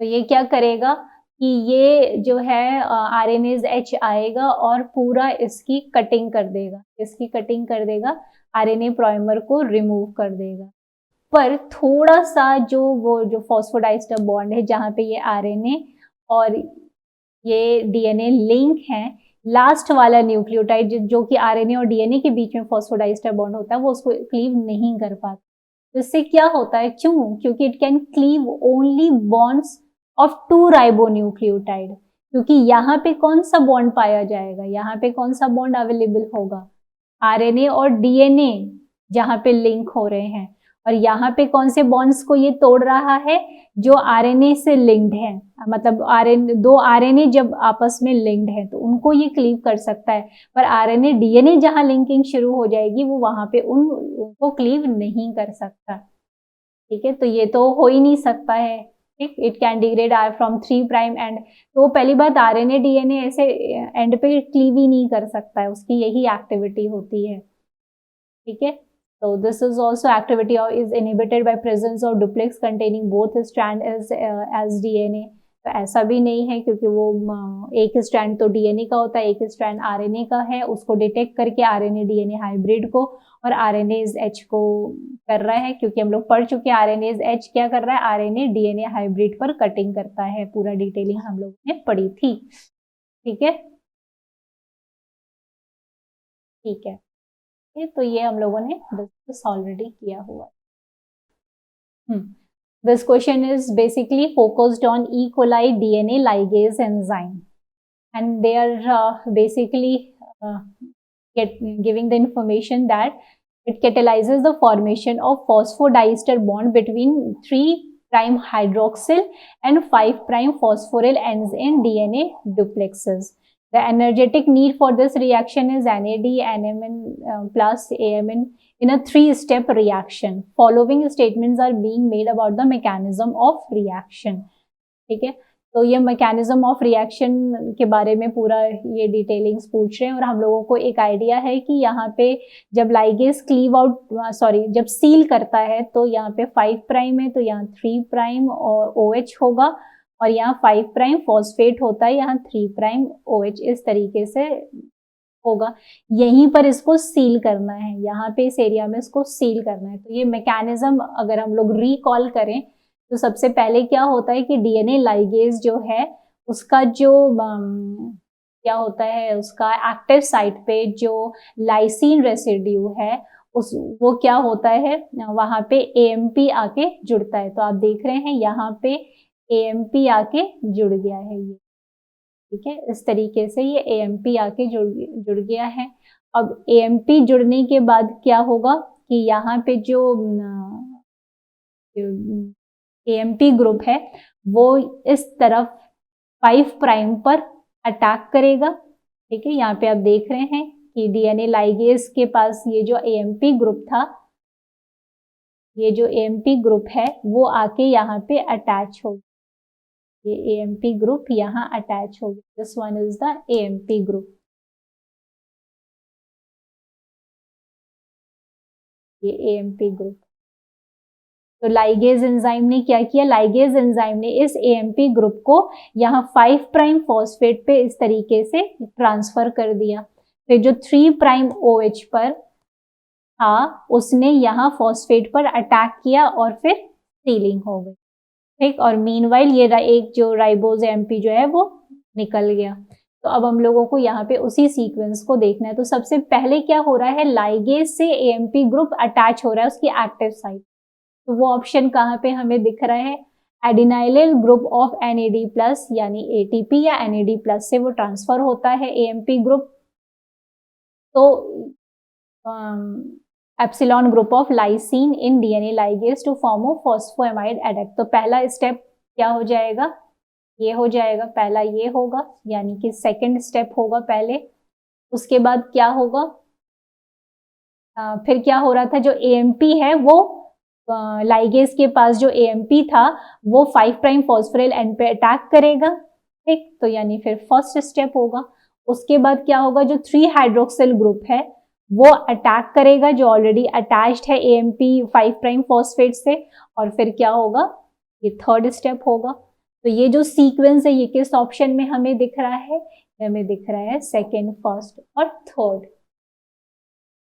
तो ये क्या करेगा कि ये जो है RNase H आएगा और पूरा इसकी कटिंग कर देगा, RNA प्राइमर को रिमूव कर देगा। पर थोड़ा सा जो फॉस्फोडाइस्टर बॉन्ड है जहाँ पे ये RNA और ये DNA लिंक है, लास्ट वाला न्यूक्लियोटाइड जो कि RNA और DNA के बीच में फॉस्फोडाइस्टर बॉन्ड होता है, वो उसको क्लीव नहीं कर पाता। तो इससे क्या होता है? क्योंकि it can cleave only bonds of 2 ribonucleotide. क्योंकि यहाँ पे कौन सा बॉन्ड पाया जाएगा? यहाँ पे कौन सा बॉन्ड अवेलेबल होगा? RNA और DNA जहाँ पे लिंक हो रहे हैं। और यहाँ पे कौन से बॉन्ड्स को ये तोड़ रहा है? जो RNA से लिंक्ड है, मतलब दो RNA जब आपस में लिंक्ड है तो उनको ये क्लीव कर सकता है। पर RNA DNA जहाँ लिंकिंग शुरू हो जाएगी वो वहां पे उनको क्लीव नहीं कर सकता। ठीक है, तो ये तो हो ही नहीं सकता है। ठीक, it can degrade R from 3 prime and. तो पहली बात, RNA DNA ऐसे एंड पे क्लीव ही नहीं कर सकता है, उसकी यही एक्टिविटी होती है। ठीक है, so this is also activity is inhibited by presence of duplex containing both strand as DNA। तो ऐसा भी नहीं है, क्योंकि वो एक स्ट्रैंड तो DNA का होता है, एक स्ट्रैंड RNA का है, उसको डिटेक्ट करके RNA DNA हाइब्रिड को और RNase H को कर रहा है। क्योंकि हम लोग पढ़ चुके हैं RNase H क्या कर रहा है, RNA DNA हाइब्रिड पर कटिंग करता है। पूरा डिटेलिंग हम लोगों ने पढ़ी थी। ठीक है, ठीक है, तो ये हम लोगों ने डिस्कस ऑलरेडी किया हुआ है। This question is basically focused on E. coli DNA ligase enzyme, and they are basically giving the information that it catalyzes the formation of phosphodiester bond between 3' hydroxyl and 5' phosphoryl ends in DNA duplexes. The energetic need for this reaction is NAD, NMN plus AMN in a 3-step reaction. Following statements are being made about the mechanism of reaction. ठीक है, तो ये मैकेनिज्म ऑफ रिएक्शन के बारे में पूरा ये डिटेलिंग्स पूछ रहे हैं। और हम लोगों को एक आइडिया है कि यहाँ पे जब लाइगेज क्लीव आउट जब सील करता है तो यहाँ पे 5' है, तो यहाँ 3' और OH होगा, और यहाँ 5' फॉस्फेट होता है, यहाँ 3' OH इस तरीके से होगा। यहीं पर इसको सील करना है, यहाँ पे इस एरिया में इसको सील करना है। तो ये मैकेनिज्म अगर हम लोग रिकॉल करें तो सबसे पहले क्या होता है कि DNA लाइगेज जो है उसका जो क्या होता है, उसका एक्टिव साइट पे जो लाइसिन रेसिड्यू है वो क्या होता है, वहां पे AMP आके जुड़ता है। तो आप देख रहे हैं यहाँ पे AMP आके जुड़ गया है ये। ठीक है, इस तरीके से ये AMP आके जुड़ गया है। अब AMP जुड़ने के बाद क्या होगा कि यहाँ पे जो AMP ग्रुप है वो इस तरफ 5' पर अटैक करेगा। ठीक है, यहाँ पे आप देख रहे हैं कि DNA लाइगेज के पास ये जो AMP ग्रुप था, ये जो AMP ग्रुप है वो आके यहाँ पे अटैच हो, ये AMP ग्रुप यहाँ अटैच हो गया। This one is the AMP group, ये AMP ग्रुप। तो लाइगेज एंजाइम ने क्या किया, लाइगेज एंजाइम ने इस AMP ग्रुप को यहाँ 5' फॉस्फेट पे इस तरीके से ट्रांसफर कर दिया। फिर जो 3' OH पर था उसने यहाँ फॉस्फेट पर अटैक किया और फिर सीलिंग हो गई। ठीक। और मीनवाइल ये एक जो राइबोज एमपी जो है वो निकल गया। तो अब हम लोगों को यहाँ पे उसी सीक्वेंस को देखना है। तो सबसे पहले क्या हो रहा है, लाइगेज से एएमपी ग्रुप अटैच हो रहा है उसकी एक्टिव साइट। तो वो ऑप्शन कहाँ पे हमें दिख रहा है, adenylyl group of NAD plus यानी एटीपी या एनएडी प्लस से वो ट्रांसफर होता है एएमपी ग्रुप। तो epsilon group of lysine in DNA ligase to form of phosphoamide adduct. तो पहला स्टेप क्या हो जाएगा, ये हो जाएगा, पहला ये होगा, यानी कि सेकंड स्टेप होगा पहले। उसके बाद क्या होगा, फिर क्या हो रहा था, जो एएमपी है वो लाइगेज के पास जो एएमपी था वो 5 प्राइम फॉस्फोरिल एंड पे अटैक करेगा। ठीक, तो यानी फिर फर्स्ट स्टेप होगा। उसके बाद क्या होगा, जो 3 हाइड्रोक्सिल ग्रुप है वो अटैक करेगा जो ऑलरेडी अटैच्ड है एएमपी 5 प्राइम फॉस्फेट से, और फिर क्या होगा, ये थर्ड स्टेप होगा। तो ये जो सीक्वेंस है ये किस ऑप्शन में हमें दिख रहा है, हमें दिख रहा है सेकेंड, फर्स्ट और थर्ड।